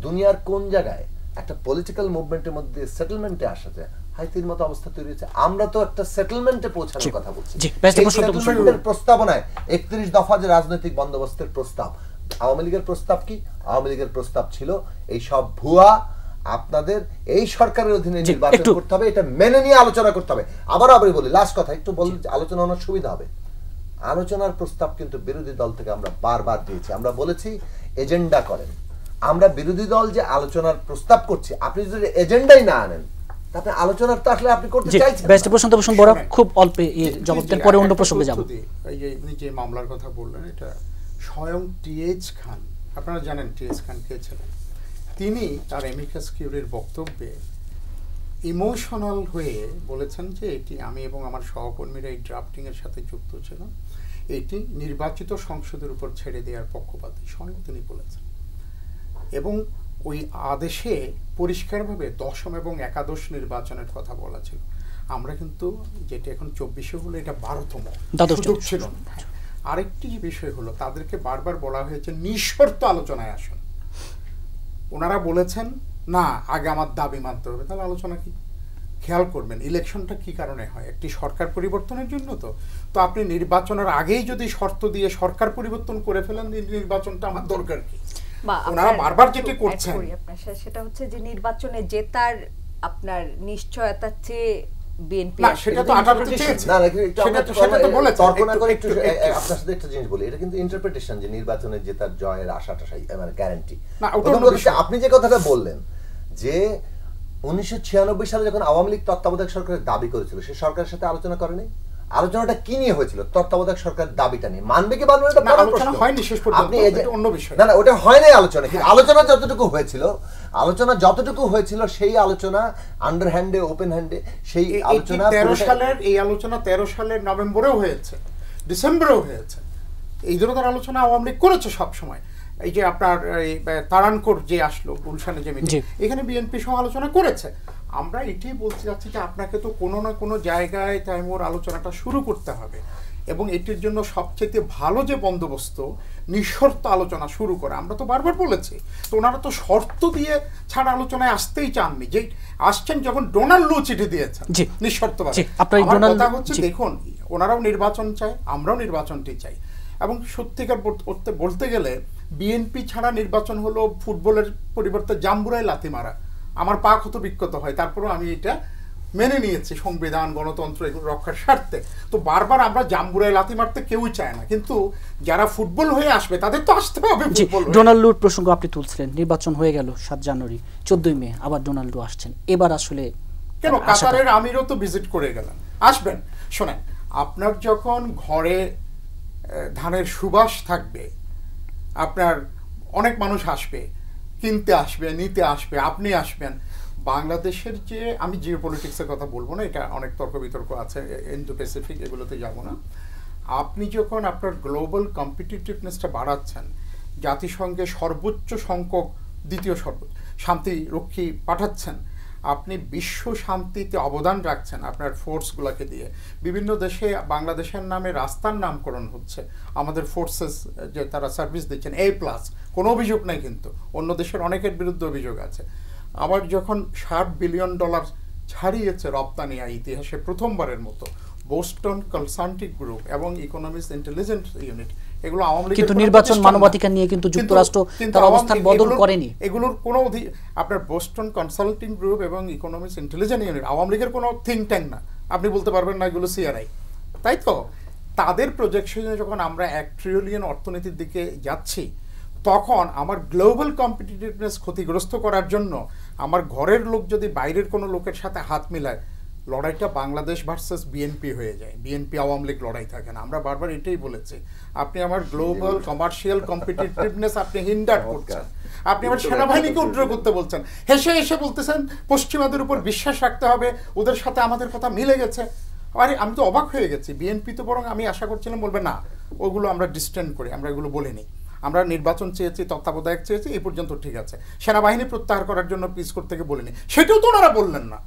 দুনিয়ার কোন জায়গায় একটা পলিটিক্যাল মুভমেন্টের মধ্যে সেটেলমেন্টে আসা যায়? হাইতির মতো অবস্থা তৈরি হয়েছে। আমরা তো একটা সেটেলমেন্টে পৌঁছানোর কথা বলছি। সেটেলমেন্টের প্রস্তাবনায় 31 দফা যে রাজনৈতিক বন্দোবস্তের প্রস্তাব, আওয়ামী লীগের প্রস্তাব কি? আওয়ামী লীগের প্রস্তাব ছিল এই সব ভুয়া, আপনাদের এই সরকারের অধীনে নির্বাচন করতে হবে, এটা মেনে নিয়ে আলোচনা করতে হবে। আবার বলি, লাস্ট কথা একটু বলি, আলোচনা অনেক সুবিধা হবে। আলোচনার প্রস্তাব কিন্তু বিরোধী দল থেকে আমরা বারবার দিয়েছি, আমরা বলেছি এজেন্ডা করেন। আমরা বিরোধী দল যে আলোচনার প্রস্তাব করছি, আপনি যদি এজেন্ডাই না আনেন, তাতে আলোচনার তো আসলে আপনি করতে চাইছেন। বেস্ট প্রশ্ন বড় খুব অল্প এর জবাবদের পরে অন্য প্রসঙ্গে যাব। এই যে আপনি যে মামলার কথা বললেন, এটা স্বয়ং টিএইচ খান, আপনারা জানেন টিএইচ খান কে ছিলেন, তিনি তার অ্যামিকাস কিউরির বক্তব্যে ইমোশনাল হয়ে বলেছেন যে এটি আমি এবং আমার সহকর্মীরা এই ড্রাফটিং এর সাথে যুক্ত ছিলাম, এটি নির্বাচিত সংসদের উপর ছেড়ে দেওয়ার পক্ষপাতী, স্বয়ং তিনি বলেছেন। এবং ওই আদেশে পরিষ্কারভাবে 10ম এবং একাদশ নির্বাচনের কথা বলা ছিল। আমরা কিন্তু যেটা এখন 24 হলো, এটা 12তম সুযোগ ছিল। আরেকটি বিষয় হলো, তাদেরকে বারবার বলা হয়েছে নিঃশর্ত আলোচনায় আসুন। ওনারা বলেছেন না, আগে আমার দাবি মানতে হবে। তাহলে আলোচনা কি? খেয়াল করবেন ইলেকশনটা কি কারণে হয়, একটি সরকার পরিবর্তনের জন্য। তো আপনি নির্বাচনের আগেই যদি শর্ত দিয়ে সরকার পরিবর্তন করে ফেলেন, নির্বাচনটা আমার দরকার কি? ওনারা বারবার যেটা করছেন সেটা হচ্ছে যে নির্বাচনে জেতার আপনার নিশ্চয়তার চেয়ে বিএনপি না সেটা তো 18 চেয়েছে না সেটা তো বলেছে তর্ক না করে একটু আপনার সাথে একটা জিনিস বলি, এটা কিন্তু ইন্টারপ্রিটেশন যে নির্বাচনের যে তার জয়ের আশাটা মানে গ্যারান্টি। আপনি যে কথাটা বললেন যে 1996 সালে যখন আওয়ামী লীগ তত্ত্বাবধায়ক সরকারের দাবি করেছিল, সে সরকারের সাথে আলোচনা করেনি। আলোচনাটা কি নিয়ে হয়েছিল? তত্ত্বাবধায়ক সরকার দাবিটা নিয়ে মানবে কি মানবে না আলোচনা হয়নি শেষ পর্যন্ত, এটা অন্য বিষয়। না ওটা হয় নাই আলোচনা, কিন্তু আলোচনা যতটুকু হয়েছিল সেই আলোচনা আন্ডার হ্যান্ডে ওপেন হ্যান্ডে সেই আলোচনা 13 সালের নভেম্বরেও হয়েছে, ডিসেম্বরেও হয়েছে। এই ধরনের আলোচনা আওয়ামী লীগ করেছে সব সময়। এই যে আপনার তারানকোর যে আসলো গুলশানে যে মিটিং, এখানে বিএনপি সহ আলোচনা করেছে। আমরা এটাই বলতে যাচ্ছি যে আপনাকে তো কোনো না কোনো জায়গায় তাইমুর আলোচনাটা শুরু করতে হবে, এবং এটির জন্য সবচেয়ে ভালো যে বন্দোবস্ত নিঃশর্ত আলোচনা শুরু করা। আমরা তো বারবার বলেছি, তো ওনারা তো শর্ত দিয়ে ছাড়া আলোচনায় আসতেই চাননি। যে আসছেন যখন ডোনাল্ড লু চিঠি দিয়েছেন নিঃশর্তভাবে। আমার কথা হচ্ছে দেখুন, ওনারাও নির্বাচন চায়, আমরাও নির্বাচনটি চাই, এবং সত্যিকার বলতে গেলে বিএনপি ছাড়া নির্বাচন হলো ফুটবলের পরিবর্তে জাম্বুরায় লাথি মারা। আমার পা ক্ষত বিক্ষত হয়, তারপরেও আমি এটা মেনে নিয়েছি সংবিধান গণতন্ত্র এগুলো রক্ষার স্বার্থে। তো বারবার আমরা জাম্বুরায় লাথি মারতে কেউই চায় না, কিন্তু যারা ফুটবল হয়ে আসবে তাদের তো আসতে হবে। ডোনাল্ডুর প্রসঙ্গ আপনি তুলছিলেন, নির্বাচন হয়ে গেল 7 জানুয়ারি, 14 মে আবার ডোনাল্ডু আসছেন। এবার আসলে কেন কাতারের আমিরও তো ভিজিট করে গেলেন, আসবেন। শোনেন, আপনার যখন ঘরে ধানের সুবাস থাকবে, আপনার অনেক মানুষ আসবে, কিনতে আসবে, নিতে আসবে, আপনি আসবেন। বাংলাদেশের যে, আমি জিও পলিটিক্সের কথা বলবো না, এটা অনেক তর্ক বিতর্ক আছে, ইন্দো প্যাসিফিক এগুলোতে যাব না। আপনি যখন আপনার গ্লোবাল কম্পিটিটিভনেসটা বাড়াচ্ছেন, জাতিসংঘে সর্বোচ্চ সংখ্যক দ্বিতীয় শান্তিরক্ষী পাঠাচ্ছেন, আপনি বিশ্ব শান্তিতে অবদান রাখছেন আপনার ফোর্সগুলোকে দিয়ে। বিভিন্ন দেশে বাংলাদেশের নামে রাস্তার নামকরণ হচ্ছে, আমাদের ফোর্সেস যে তারা সার্ভিস দিচ্ছেন A+, কোনো অভিযোগ নাই, কিন্তু অন্য দেশের অনেকের বিরুদ্ধে অভিযোগ আছে। আবার যখন $60 বিলিয়ন ছাড়িয়েছে রপ্তানি ইতিহাসে প্রথমবারের মতো বোস্টন কনসাল্টিং গ্রুপ এবং ইকোনমিক্স ইন্টেলিজেন্স ইউনিট, এগুলো আওয়ামী লীগের কিন্তু নির্বাচন মানবাধিকার নিয়ে কিন্তু যুক্তরাষ্ট্র তার অবস্থান বদল করেনি। এগুলোর কোনো আপনার বোস্টন কনসাল্টিং গ্রুপ এবং ইকোনমিক্স ইন্টেলিজেন্স ইউনিট আওয়ামী লীগের কোনো থিঙ্ক ট্যাঙ্ক না, আপনি বলতে পারবেন না এগুলো সিআরআই, তাই তো? তাদের প্রজেকশনে যখন আমরা 1 ট্রিলিয়ন অর্থনীতির দিকে যাচ্ছি, তখন আমার গ্লোবাল কম্পিটিটিভনেস ক্ষতিগ্রস্ত করার জন্য আমার ঘরের লোক যদি বাইরের কোনো লোকের সাথে হাত মিলায়, লড়াইটা বাংলাদেশ ভার্সেস বিএনপি হয়ে যায়, বিএনপি আওয়ামী লীগ লড়াই থাকে না। আমরা বারবার এটাই বলেছি, আপনি আমার গ্লোবাল কমার্শিয়াল কম্পিটিটিভনেস আপনি হিন্ডার করছেন, আপনি আমার সেনাবাহিনীকে উদ্র করতে বলছেন, হেসে হেসে বলতেছেন পশ্চিমাদের উপর বিশ্বাস রাখতে হবে, ওদের সাথে আমাদের কথা মিলে গেছে। আরে আমি তো অবাক হয়ে গেছি, বিএনপি তো বরং আমি আশা করছিলাম বলবে না ওগুলো আমরা ডিস্টেন্ড করি, আমরা এগুলো বলিনি, আমরা নির্বাচন চেয়েছি, তত্ত্বাবধায়ক চেয়েছি, এই পর্যন্ত ঠিক আছে, সেনাবাহিনী প্রত্যাহার করার জন্য পিস করতে থেকে বলিনি, সেটাও তো ওনারা বললেন না।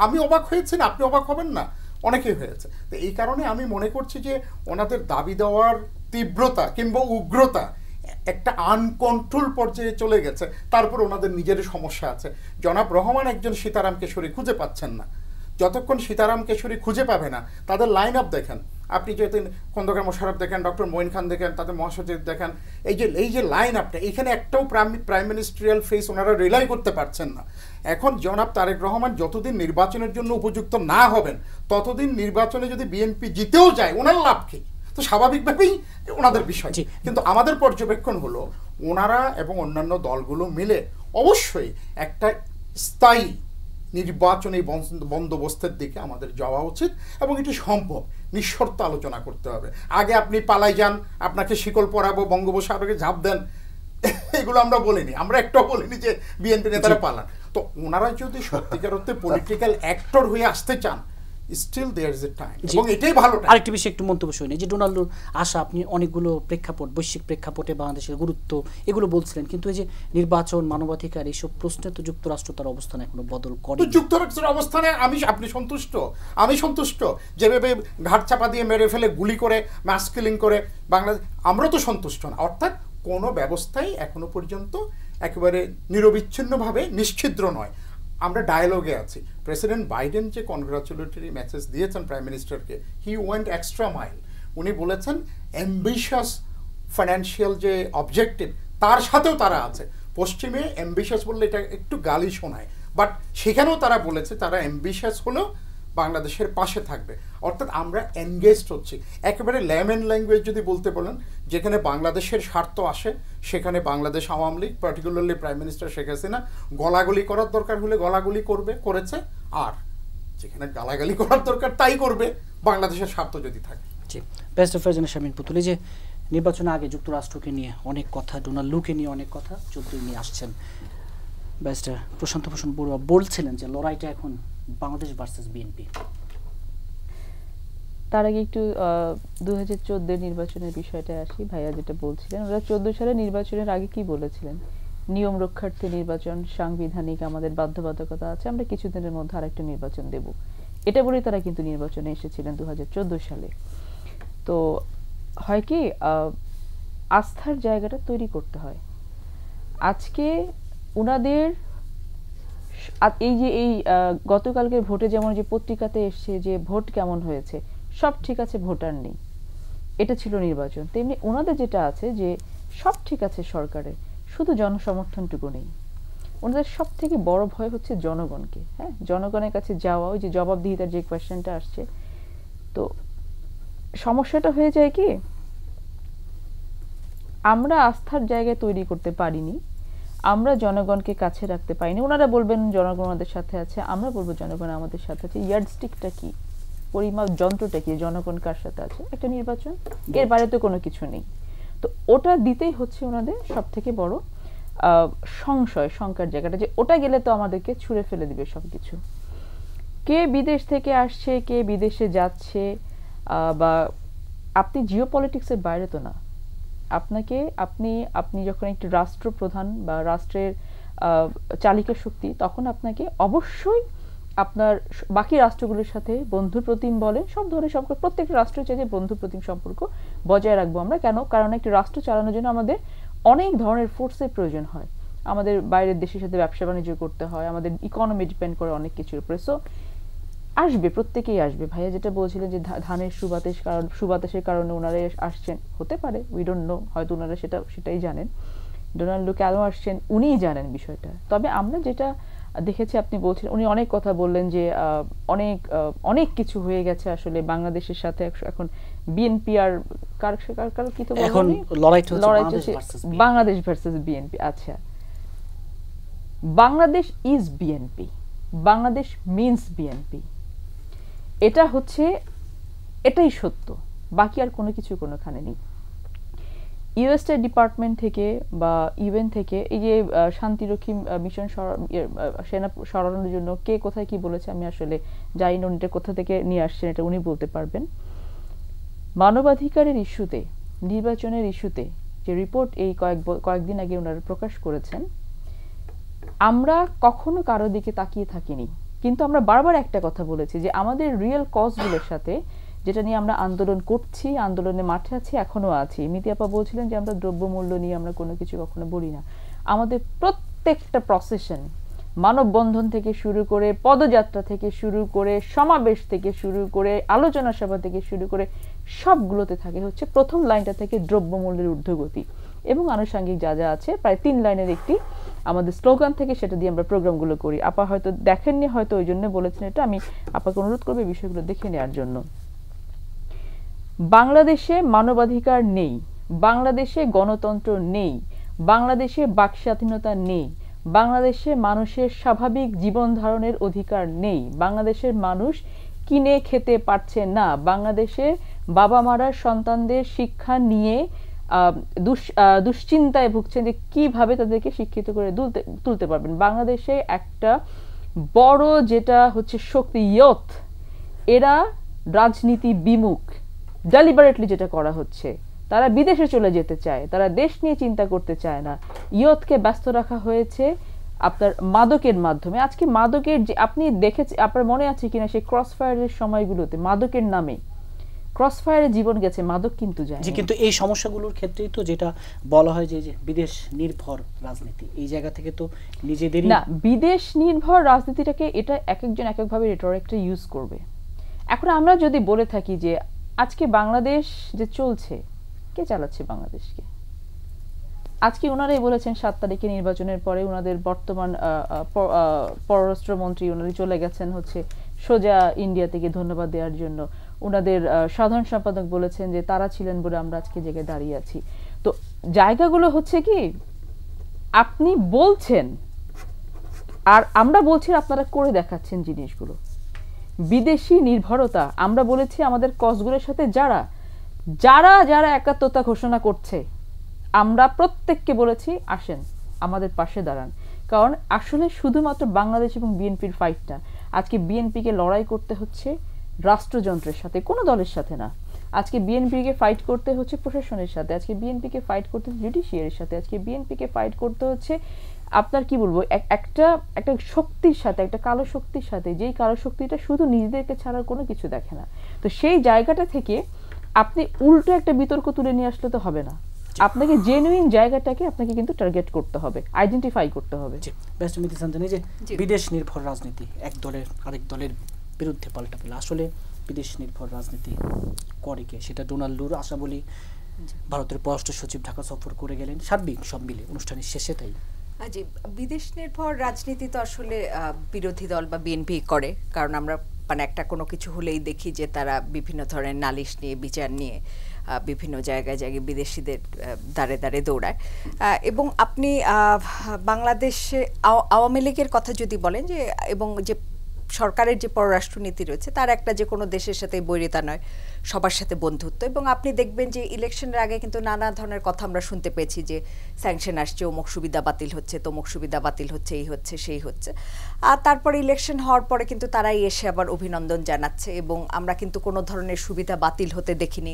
আমি অবাক হয়েছি না, আপনি অবাক হবেন না, অনেকেই হয়েছে। তো এই কারণে আমি মনে করছি যে ওনাদের দাবি দেওয়ার তীব্রতা কিংবা উগ্রতা একটা আনকন্ট্রোল পর্যায়ে চলে গেছে। তারপর ওনাদের নিজেরই সমস্যা আছে। জনাব রহমান একজন সীতারাম কেশরী খুঁজে পাচ্ছেন না, যতক্ষণ সীতারাম কেশরী খুঁজে পাবে না, তাদের লাইন আপ দেখেন, আপনি যদি খন্দকার মোশাররফ দেখেন, ডক্টর মঈন খান দেখেন, তাদের মহাসচিব দেখেন, এই যে লাইন আপটা, এখানে একটাও প্রাইম মিনিস্ট্রিয়াল ফেস ওনারা রিলাই করতে পারছেন না। এখন জনাব তারেক রহমান যতদিন নির্বাচনের জন্য উপযুক্ত না হবেন, ততদিন নির্বাচনে যদি বিএনপি জিতেও যায়, ওনার লাভ কি? তো স্বাভাবিকভাবেই ওনাদের বিষয়। কিন্তু আমাদের পর্যবেক্ষণ হলো ওনারা এবং অন্যান্য দলগুলো মিলে অবশ্যই একটা স্থায়ী নির্বাচনী বন্দোবস্তের দিকে আমাদের যাওয়া উচিত, এবং এটি সম্ভব। নিঃশর্ত আলোচনা করতে হবে। আগে আপনি পালাই যান, আপনাকে শিকল পরাবো, বঙ্গোপসাগরে ঝাঁপ দেন, এগুলো আমরা বলিনি, আমরা একটাও বলিনি যে বিএনপি নেতারা পালান। তো ওনারা যদি সত্যিকার অর্থে পলিটিক্যাল অ্যাক্টর হয়ে আসতে চান, still there is a time, এবং এটাই ভালো। আরেকটি বিষয় একটু মন্তব্য শুনি, যে ডোনাল্ডুর আশা, আপনি অনেকগুলো প্রেক্ষাপট, বৈশ্বিক প্রেক্ষাপটে বাংলাদেশের গুরুত্ব এগুলো বলছিলেন, কিন্তু এই যে নির্বাচন, মানবাধিকার, এইসব প্রশ্নে তো যুক্তরাষ্ট্র তার অবস্থান এখনো বদল করে। যুক্তরাষ্ট্রের অবস্থানে আপনি সন্তুষ্ট? আমি সন্তুষ্ট, যেভাবে ঘাট চাপা দিয়ে মেরে ফেলে, গুলি করে, মাস কিলিং করে বাংলাদেশ, আমরা তো সন্তুষ্ট না। অর্থাৎ কোনো ব্যবস্থাই এখনো পর্যন্ত একেবারে নিরবিচ্ছিন্নভাবে নিশ্ছিদ্র নয়, আমরা ডায়ালগে আছি। প্রেসিডেন্ট বাইডেন যে কনগ্রাচুলেটরি মেসেজ দিয়েছেন প্রাইম মিনিস্টারকে, হি ওয়েন্ট এক্সট্রা মাইল। উনি বলেছেন অ্যাম্বিশাস ফাইন্যান্সিয়াল যে অবজেক্টিভ, তার সাথেও তারা আছে। পশ্চিমে অ্যাম্বিশাস বললে এটা একটু গালি শোনায়, বাট সেখানেও তারা বলেছে তারা অ্যাম্বিশাস হলেও বাংলাদেশের পাশে থাকবে। অর্থাৎ আমরা এনগেজড হচ্ছি। একেবারে ল্যামেন ল্যাঙ্গুয়েজ যদি বলতে বলেন, যেখানে বাংলাদেশের স্বার্থ আসে সেখানে Bangladesh Awami League, particularly prime minister Sheikh Hasina গলাগলি করার দরকার হলে গলাগলি করেছে, আর যেখানে গালাগালি করার দরকার তাই করবে বাংলাদেশের স্বার্থ যদি থাকে। জি, ব্যারিস্টার ফয়জানা শারমিন পুতুল, যে নির্বাচনের আগে যুক্তরাষ্ট্রকে নিয়ে অনেক কথা, ডোনাল্ড লুকে নিয়ে অনেক কথা 14 নিয়ে আসছেন। ব্যারিস্টার প্রশান্ত ভূষণ বড়ুয়া বলছিলেন যে লড়াইটা এখন বাংলাদেশ ভার্সেস বিএনপি। তার আগে একটু 2014 নির্বাচনের বিষয়টা আসি। ভাইয়া যেটা বলছিলেন, ওরা 14 সালে নির্বাচনের আগে কি বলেছিলেন? নিয়ম রক্ষার্থে নির্বাচন, সাংবিধানিক আমাদের বাধ্যবাধকতা আছে, আমরা কিছুদিনের মধ্যে আরেকটা নির্বাচন দেব, এটা বলেই তারা কিন্তু নির্বাচনে এসেছিলেন 2014 সালে। তো হয় কি, আস্থার জায়গাটা তৈরি করতে হয়। আজকে ওনাদের এই গতকালকে ভোটে যেমন যে পত্রিকাতে এসছে যে ভোট কেমন হয়েছে, সব ঠিক আছে, ভোটার নেই, এটা ছিল নির্বাচন। তেমনি ওনাদের যেটা আছে যে সব ঠিক আছে সরকারের, শুধু জনসমর্থনটুকু নেই। ওনাদের সব থেকে বড় ভয় হচ্ছে জনগণকে, হ্যাঁ, জনগণের কাছে যাওয়া, ওই যে জবাবদিহিতার যে কোয়েশ্চেনটা আসছে। তো সমস্যাটা হয়ে যায় কি, আমরা আস্থার জায়গায় তৈরি করতে পারিনি, আমরা জনগণকে কাছে রাখতে পারিনি। ওনারা বলবেন জনগণ আমাদের সাথে আছে, আমরা বলবো জনগণ আমাদের সাথে আছে। ইয়ার্ডস্টিকটা কি, পরিমাপ যন্ত্রটা কি, জনগণ কার সাথে আছে? একটা নির্বাচন, এর বাইরে তো কোনো কিছু নেই। তো ওটা দিতেই হচ্ছে ওনাদের সব থেকে বড় সংশয়, শঙ্কার জায়গাটা, যে ওটা গেলে তো আমাদেরকে ছুঁড়ে ফেলে দিবে সবকিছু। কে বিদেশ থেকে আসছে, কে বিদেশে যাচ্ছে, বা আপনি জিওপলিটিক্সের বাইরে তো না। আপনি যখন একটি রাষ্ট্রপ্রধান বা রাষ্ট্রের চালিকা শক্তি, তখন আপনাকে অবশ্যই আপনার বাকি রাষ্ট্রগুলোর সাথে বন্ধু প্রতিম বলেন, সব ধরনের সম্পর্ক, প্রত্যেকটা রাষ্ট্র চাই যে বন্ধু প্রতিম সম্পর্ক বজায় রাখবো আমরা। কেন? কারণ একটি রাষ্ট্র চালানোর জন্য আমাদের অনেক ধরনের ফোর্সের প্রয়োজন হয়। আমাদের বাইরের দেশের সাথে ব্যবসা বাণিজ্য করতে হয়, আমাদের ইকোনমি ডিপেন্ড করে অনেক কিছুর উপরে। সো আসবে, প্রত্যেকেই আসবে। ভাইয়া যেটা বলছিলেন যে ধানের সুবাতাসের কারণে ওনারা আসছেন, হতে পারে, উই ডোন্ট নো, হয়তো ওনারা সেটাই জানেন। ডোনাল্ড লু কেন আসছেন উনিই জানেন বিষয়টা। তবে আমরা যেটা দেখেছি, আপনি বলছিলেন, উনি অনেক কথা বললেন যে অনেক কিছু হয়ে গেছে আসলে বাংলাদেশের সাথে। এখন বিএনপি আর কার কি তো এখন লড়াইটা হচ্ছে বাংলাদেশ ভার্সেস বিএনপি। আচ্ছা, Bangladesh is BNP, Bangladesh means BNP, এটাই সত্য, বাকি আর কোনো কিছু কোনোখানে নেই। ইউএস স্টেট ডিপার্টমেন্ট থেকে বা ইউএন থেকে এই যে শান্তিরক্ষী মিশন সেনা সরানোর জন্য কে কোথায় কি বলেছে আমি আসলে জানি না, উনি কোথা থেকে নিয়ে আসছেন এটা উনি বলতে পারবেন। মানবাধিকারের ইস্যুতে, নির্বাচনের ইস্যুতে যে রিপোর্ট এই কয়েকদিন আগে ওনারা প্রকাশ করেছেন, আমরা কখনো কারো দিকে তাকিয়ে থাকিনি, কিন্তু আমরা বারবার একটা কথা বলেছি যে আমাদের রিয়েল কজগুলোর সাথে, যেটা নিয়ে আমরা আন্দোলন করছি, আন্দোলনে মাঠে আছি, এখনো আছি। মিতি আপা বলছিলেন যে আমরা দ্রব্যমূল্য নিয়ে আমরা কোনো কিছু কখনো বলি না। আমাদের প্রত্যেকটা প্রসেশন, মানববন্ধন থেকে শুরু করে, পদযাত্রা থেকে শুরু করে, সমাবেশ থেকে শুরু করে, আলোচনা সভা থেকে শুরু করে, সবগুলোতে থাকে হচ্ছে প্রথম লাইনটা থেকে দ্রব্যমূল্যের ঊর্ধ্বগতি এবং আনুষঙ্গিক যা যা আছে, প্রায় 3 লাইনের একটি আমাদের স্লোগান থেকে, সেটা দিয়ে আমরা প্রোগ্রামগুলো করি। আপা হয়তো দেখেননি, হয়তো ওই জন্য বলেছেন এটা, আমি আপাকে অনুরোধ করবো এই বিষয়গুলো দেখে নেওয়ার জন্য। বাংলাদেশে মানবাধিকার নেই, বাংলাদেশে গণতন্ত্র নেই, বাংলাদেশে বাক স্বাধীনতা নেই, বাংলাদেশে মানুষের স্বাভাবিক জীবন ধারণের অধিকার নেই, বাংলাদেশের মানুষ কিনে খেতে পারছে না, বাংলাদেশে বাবা মারা সন্তানদের শিক্ষা নিয়ে দুশ্চিন্তায় ভুগছেন যে কিভাবে তাদেরকে শিক্ষিত করে তুলতে পারবেন। বাংলাদেশে একটা বড় যেটা হচ্ছে শক্তি, ইয়ত, এরা রাজনীতি বিমুখ, ডেলিবারেটলি যেটা করা হচ্ছে, তারা বিদেশে চলে যেতে চায়, তারা দেশ নিয়ে চিন্তা করতে চায় না। ইয়তকে ব্যস্ত রাখা হয়েছে আপনার মাদকের মাধ্যমে। আজকে মাদকের যে আপনি দেখেছেন, আপনার মনে আছে কিনা সেই ক্রসফায়ারের সময়গুলোতে মাদকের নামে ক্রসফায়ারে জীবন গেছে, মাদক কিন্তু যায়। কিন্তু এই সমস্যাগুলোর ক্ষেত্রেই তো যেটা বলা হয় যে বিদেশ নির্ভর রাজনীতি, এই জায়গা থেকে তো নিজেদেরই না, বিদেশ নির্ভর রাজনীতিটাকে এটা এক একজন এক একভাবে রেটরিকটা ইউজ করবে। এখন আমরা যদি বলে থাকি যে আজকে বাংলাদেশ যে চলছে, কে চালাচ্ছে বাংলাদেশকে? আজকে ওনারাই বলেছেন 7 তারিখে নির্বাচনের পরে ওনাদের বর্তমান পররাষ্ট্রমন্ত্রী ওনারা চলে গেছেন হচ্ছে সোজা ইন্ডিয়া থেকে ধন্যবাদ দেওয়ার জন্য। ওনাদের সাধারণ সম্পাদক বলেছেন যে তারা ছিলেন বলে আমরা আজকে জায়গায় দাঁড়িয়ে আছি। তো জায়গাগুলো হচ্ছে কি আপনি বলছেন আর আমরা বলছি আপনারা করে দেখাচ্ছেন জিনিসগুলো। বিদেশি নির্ভরতা আমরা বলেছি আমাদের কজগুলোর সাথে যারা যারা যারা একাত্মতা ঘোষণা করছে আমরা প্রত্যেককে বলেছি আসেন আমাদের পাশে দাঁড়ান। কারণ আসলে শুধুমাত্র বাংলাদেশ এবং বিএনপির ফাইট না, আজকে বিএনপিকে লড়াই করতে হচ্ছে রাষ্ট্রযন্ত্রের সাথে, কোনো দলের সাথে না। আজকে বিএনপিকে ফাইট করতে হচ্ছে প্রশাসনের সাথে, আজকে বিএনপিকে ফাইট করতে হচ্ছে জুডিশিয়ারির সাথে, আজকে বিএনপিকে ফাইট করতে হচ্ছে আপনার কি বলবো একটা একটা শক্তির সাথে, একটা কালো শক্তির সাথে, যেই কালো শক্তিটা শুধু নিজেদেরকে ছাড়া কোনো কিছু দেখে না। তো সেই জায়গাটা থেকে আপনি উল্টো একটা বিতর্ক তুলে নিয়ে আসলে তো হবে না, আপনাকে জেনুইন জায়গাটাকে আপনাকে কিন্তু টার্গেট করতে হবে, আইডেন্টিফাই করতে হবে। যে বিদেশ নির্ভর রাজনীতি এক দলের আরেক দলের বিরুদ্ধে পাল্টা পেল, আসলে বিদেশ নির্ভর রাজনীতি করে কে? সেটা ডোনাল্ড লুর আশা বলি ভারতের পররাষ্ট্র সচিব ঢাকা সফর করে গেলেন, সার্বিক সব মিলে অনুষ্ঠানের শেষে তাই। জি, বিদেশ নির্ভর রাজনীতি তো আসলে বিরোধী দল বা বিএনপি করে, কারণ আমরা মানে একটা কোনো কিছু হলেই দেখি যে তারা বিভিন্ন ধরনের নালিশ নিয়ে বিচার নিয়ে বিভিন্ন জায়গায় জায়গায় বিদেশিদের দ্বারে দ্বারে দৌড়ায়। এবং আপনি বাংলাদেশে আওয়ামী লীগের কথা যদি বলেন যে, এবং যে সরকারের যে পররাষ্ট্রনীতি রয়েছে তার একটা যে কোনো দেশের সাথে বৈরিতা নয়, সবার সাথে বন্ধুত্ব। এবং আপনি দেখবেন যে ইলেকশনের আগে কিন্তু নানা ধরনের কথা আমরা শুনতে পেয়েছি যে স্যাংশন আসছে, অমুক সুবিধা বাতিল হচ্ছে, তমুক সুবিধা বাতিল হচ্ছে, এই হচ্ছে সেই হচ্ছে। আর তারপরে ইলেকশন হওয়ার পরে কিন্তু তারাই এসে আবার অভিনন্দন জানাচ্ছে, এবং আমরা কিন্তু কোনো ধরনের সুবিধা বাতিল হতে দেখিনি,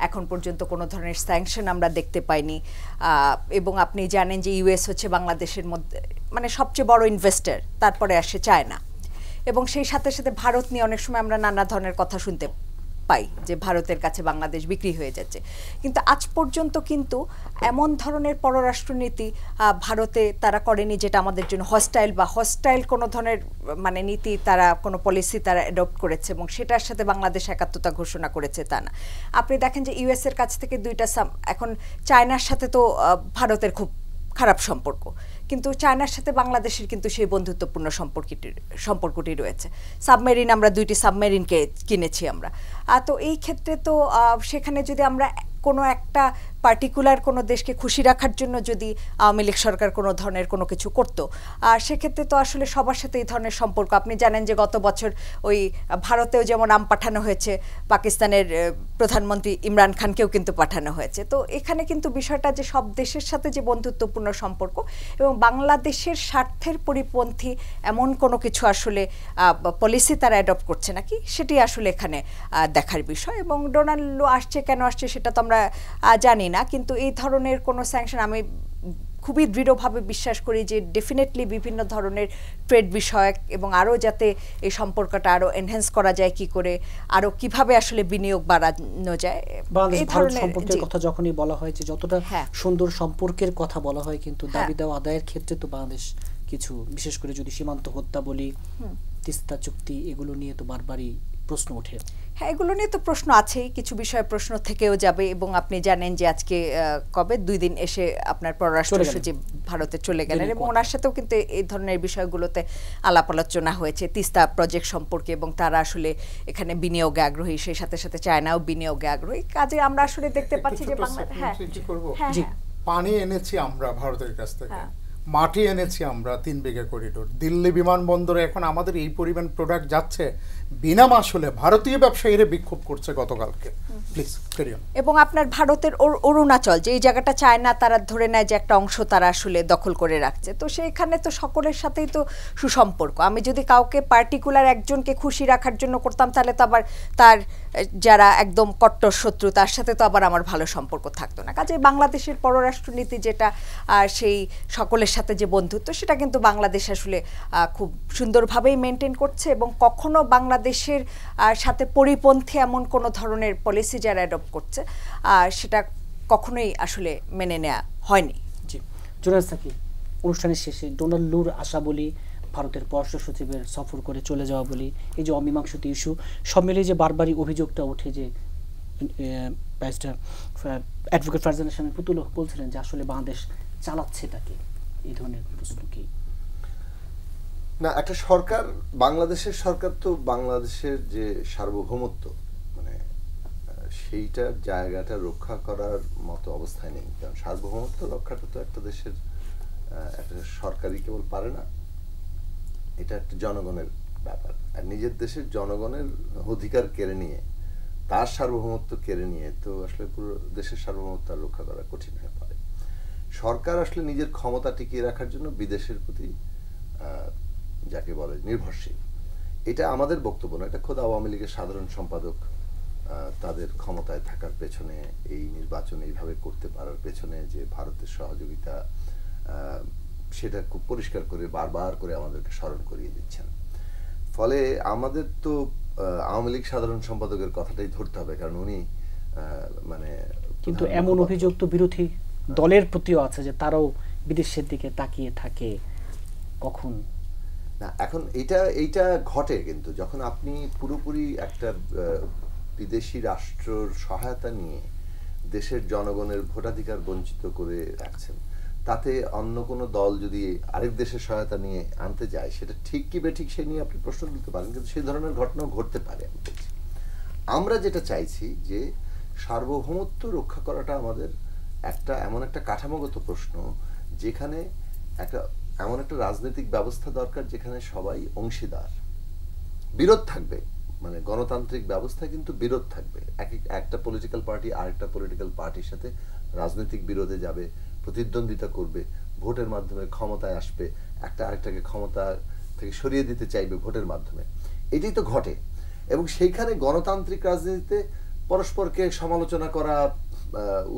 এখন পর্যন্ত কোনো ধরনের স্যাংশন আমরা দেখতে পাইনি। এবং আপনি জানেন যে ইউএস হচ্ছে বাংলাদেশের মধ্যে মানে সবচেয়ে বড় ইনভেস্টর, তারপরে আসে চায়না। এবং সেই সাথে সাথে ভারত নিয়ে অনেক সময় আমরা নানা ধরনের কথা শুনতে পাই যে ভারতের কাছে বাংলাদেশ বিক্রি হয়ে যাচ্ছে, কিন্তু আজ পর্যন্ত কিন্তু এমন ধরনের পররাষ্ট্রনীতি ভারতে তারা করেনি যেটা আমাদের জন্য হস্টাইল কোনো ধরনের মানে নীতি তারা কোনো পলিসি তারা অ্যাডপ্ট করেছে এবং সেটার সাথে বাংলাদেশ একাত্মতা ঘোষণা করেছে তা না। আপনি দেখেন যে ইউএস এর কাছ থেকে এখন চায়নার সাথে তো ভারতের খুব খারাপ সম্পর্ক, কিন্তু চায়নার সাথে বাংলাদেশের কিন্তু সেই বন্ধুত্বপূর্ণ সম্পর্কটি রয়েছে। সাবমেরিন আমরা 2টি সাবমেরিনকে কিনেছি আমরা। তো এই ক্ষেত্রে তো সেখানে যদি আমরা কোনো একটা পার্টিকুলার কোনো দেশকে খুশি রাখার জন্য যদি আওয়ামী লীগ সরকার কোনো ধরনের কোনো কিছু করতো, সেক্ষেত্রে তো আসলে সবার সাথে এই ধরনের সম্পর্ক। আপনি জানেন যে গত বছর ওই ভারতেও যেমন আম পাঠানো হয়েছে, পাকিস্তানের প্রধানমন্ত্রী ইমরান খানকেও কিন্তু পাঠানো হয়েছে। তো এখানে কিন্তু বিষয়টা যে সব দেশের সাথে যে বন্ধুত্বপূর্ণ সম্পর্ক এবং বাংলাদেশের স্বার্থের পরিপন্থী এমন কোনো কিছু আসলে পলিসি তারা অ্যাডপ্ট করছে নাকি, সেটি আসলে এখানে দেখার বিষয়। এবং ডোনাল্ড লু আসছে কেন আসছে সেটা তো আমরা জানি না, কিন্তু এই ধরনের কোনো স্যাংশন আমি খুবই দৃঢ়ভাবে বিশ্বাস করি যে ডেফিনেটলি বিভিন্ন ধরনের ট্রেড বিষয়ক এবং আরও যাতে এই সম্পর্কটা আরও এনহ্যান্স করা যায়, কি করে আরও কিভাবে আসলে বিনিয়োগ বাড়ানো যায় এই ধরনের সম্পর্কের কথা যখনই বলা হয় যে যতটা সুন্দর সম্পর্কের কথা বলা হয়, কিন্তু দাবি দেওয়া আদায়ের ক্ষেত্রে তো বাংলাদেশ কিছু, বিশেষ করে যদি সীমান্ত হত্যা বলি, তিস্তা চুক্তি, এগুলো নিয়ে তো বারবারই প্রশ্ন ওঠে। হ্যাঁ, এগুলো নিয়ে তো প্রশ্ন আছেই, কিছু বিষয়ে প্রশ্ন থেকেও যাবে। এবং আপনি জানেন যে আজকে কবে 2 দিন এসে আপনার পররাষ্ট্র সচিব ভারতে চলে গেলেন এবং ওনার সাথেও কিন্তু এই ধরনের বিষয়গুলোতে আলাপ আলোচনা হয়েছে তিস্তা প্রজেক্ট সম্পর্কে, এবং তারা আসলে এখানে বিনিয়োগে আগ্রহী, সেই সাথে সাথে চায়নাও বিনিয়োগে আগ্রহী। কাজে আমরা আসলে দেখতে পাচ্ছি যে পানি এনেছি আমরা ভারতের কাছ থেকে, মাটি এনেছি আমরা 3 বিঘা করিডোর, দিল্লি বিমানবন্দরে এখন আমাদের এই পরিমাণ প্রোডাক্ট যাচ্ছে বিনা মাসুলে, ভারতীয় ব্যবসায়ীরা বিক্ষোভ করছে গতকালকে। Please carry on. এবং আপনার ভারতের অরুণাচল যে এই জায়গাটা চায়না তারা ধরে নেয় যে একটা অংশ তারা আসলে দখল করে রাখছে, তো সেইখানে তো সকলের সাথেই তো সুসম্পর্ক। আমি যদি কাউকে পার্টিকুলার একজনকে খুশি রাখার জন্য করতাম তাহলে তো আবার তার যারা একদম কট্টর শত্রু তার সাথে তো আবার আমার ভালো সম্পর্ক থাকতো না। কাজে বাংলাদেশের পররাষ্ট্রনীতি যেটা সেই সকলের সাথে যে বন্ধুত্ব, সেটা কিন্তু বাংলাদেশ আসলে খুব সুন্দরভাবেই মেনটেন করছে এবং কখনো বাংলাদেশের সাথে পরিপন্থী এমন কোনো ধরনের পলিসি যারা অ্যাডপ্ট করছে সেটা কখনোই আসলে মেনে নেওয়া হয়নি। জি, জুনায়েদ সাকিব, অনুষ্ঠানের শেষে ডোনাল্ড লুর আশা বলি, ভারতের পররাষ্ট্র সচিবের সফর করে চলে যাওয়া বলি, এই যে অমীমাংসিত ইস্যু সব মিলিয়ে যে বারবারই অভিযোগটা ওঠে যে ব্যারিস্টার অ্যাডভোকেট ফারজানা হাসানের পুতুল বলছিলেন যে আসলে বাংলাদেশ চালাচ্ছে তাকে, এই ধরনের প্রশ্ন কি? না, একটা সরকার, বাংলাদেশের সরকার তো বাংলাদেশের যে সার্বভৌমত্ব মানে সেইটার জায়গাটা রক্ষা করার মতো অবস্থায় নেই। কারণ সার্বভৌমত্ব রক্ষাটা তো একটা দেশের একটা সরকারই কেবল পারে না, এটা একটা জনগণের ব্যাপার। আর নিজের দেশের জনগণের অধিকার কেড়ে নিয়ে, তার সার্বভৌমত্ব কেড়ে নিয়ে তো আসলে পুরো দেশের সার্বভৌমত্ব রক্ষা করা কঠিন হয়ে পড়ে। সরকার আসলে নিজের ক্ষমতা টিকিয়ে রাখার জন্য বিদেশের প্রতি যাকে বলে নির্ভরশীল। এটা আমাদের বক্তব্য না, এটা খোদ আওয়ামী লীগের সাধারণ সম্পাদক তাদের ক্ষমতায় থাকার পেছনে, এই নির্বাচন এইভাবে করতে পারার পেছনে যে ভারতের সহযোগিতা, সেটা খুব পরিষ্কার করে বারবার করে আমাদেরকে স্মরণ করিয়ে দিচ্ছেন। ফলে আমাদের তো আওয়ামী লীগ সাধারণ সম্পাদকের কথাটাই ধরতে হবে, কারণ উনি মানে কিন্তু এমন অভিযোগ তো বিরোধী দলের প্রতিও আছে যে তারাও বিদেশের দিকে তাকিয়ে থাকে কখন না। এখন এইটা ঘটে কিন্তু যখন আপনি পুরোপুরি একটা বিদেশি রাষ্ট্রের সহায়তা নিয়ে দেশের জনগণের ভোটাধিকার বঞ্চিত করে রাখছেন, তাতে অন্য কোনো দল যদি আরেক দেশের সহায়তা নিয়ে আনতে যায়, সেটা ঠিক কি বেঠিক সে নিয়ে আপনি প্রশ্ন তুলতে পারেন, কিন্তু সেই ধরনের ঘটনাও ঘটতে পারে। আমরা যেটা চাইছি যে সার্বভৌমত্ব রক্ষা করাটা আমাদের একটা এমন একটা কাঠামোগত প্রশ্ন, যেখানে এমন একটা রাজনৈতিক ব্যবস্থা দরকার যেখানে সবাই অংশীদার। বিরোধ থাকবে, মানে গণতান্ত্রিক ব্যবস্থায় কিন্তু বিরোধ থাকবে। একটা পলিটিক্যাল পার্টি আরেকটা পলিটিক্যাল পার্টির সাথে রাজনৈতিক বিরোধে যাবে, প্রতিদ্বন্দ্বিতা করবে, ভোটের মাধ্যমে ক্ষমতায় আসবে, একটা আরেকটাকে ক্ষমতা থেকে সরিয়ে দিতে চাইবে ভোটের মাধ্যমে। এটাই তো ঘটে। এবং সেইখানে গণতান্ত্রিক রাজনীতিতে পরস্পরকে সমালোচনা করা,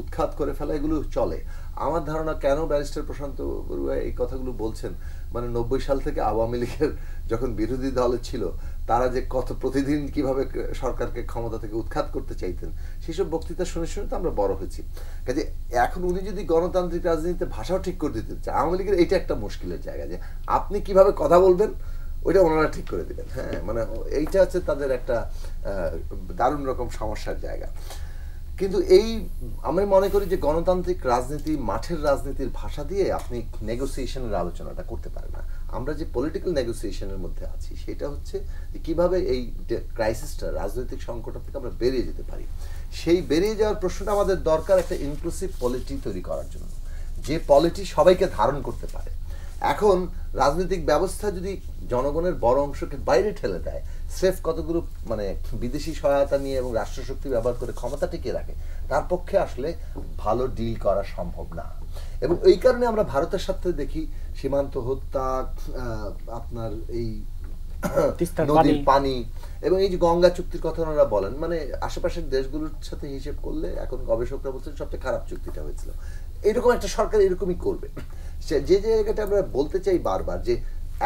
উৎখাত করে ফেলা, এগুলো চলে। আমার ধারণা কেন ব্যারিস্টার প্রশান্ত বড়ুয়া এই কথাগুলো বলছেন, মানে 90 সাল থেকে আওয়ামী লীগের যখন বিরোধী দলে ছিল, তারা যে কত প্রতিদিন কিভাবে সরকারকে ক্ষমতা থেকে উৎখাত করতে চাইতেন, সেসব বক্তৃতা শুনে শুনে তো আমরা বড় হয়েছি। কাজে এখন উনি যদি গণতান্ত্রিক রাজনীতিতে ভাষাও ঠিক করে দিতে চান, আওয়ামী লীগের এইটা একটা মুশকিলের জায়গা, যে আপনি কিভাবে কথা বলবেন ওইটা ওনারা ঠিক করে দিবেন। হ্যাঁ, মানে এইটা হচ্ছে তাদের একটা দারুণ রকম সমস্যার জায়গা। কিন্তু আমি মনে করি যে গণতান্ত্রিক রাজনীতি, মাঠের রাজনীতির ভাষা দিয়ে আপনি নেগোসিয়েশনের আলোচনাটা করতে পারেন না। আমরা যে পলিটিক্যাল নেগোসিয়েশনের মধ্যে আছি, সেটা হচ্ছে যে কিভাবে এই ক্রাইসিসটা, রাজনৈতিক সংকট থেকে আমরা বেরিয়ে যেতে পারি। সেই বেরিয়ে যাওয়ার প্রশ্নটা আমাদের দরকার একটা ইনক্লুসিভ পলিটি তৈরি করার জন্য, যে পলিটি সবাইকে ধারণ করতে পারে। এখন রাজনৈতিক ব্যবস্থা যদি জনগণের বড় অংশকে বাইরে ঠেলে দেয়, স্রেফ কতগুলো মানে বিদেশি সহায়তা নিয়ে এবং রাষ্ট্রশক্তি ব্যবহার করে ক্ষমতা টিকিয়ে রাখে, তার পক্ষে আসলে ভালো ডিল করা সম্ভব না। এবং এই কারণে আমরা ভারতের সাথে দেখি সীমান্ত হত্যা, আপনার এই নদীর পানি এবং এই যে গঙ্গা চুক্তির কথা ওনারা বলেন, মানে আশেপাশের দেশগুলোর সাথে হিসেব করলে এখন গবেষকরা বলছেন সবচেয়ে খারাপ চুক্তিটা হয়েছিল। এরকম একটা সরকার এরকমই করবে। যে জায়গাটা আমরা বলতে চাই বারবার, যে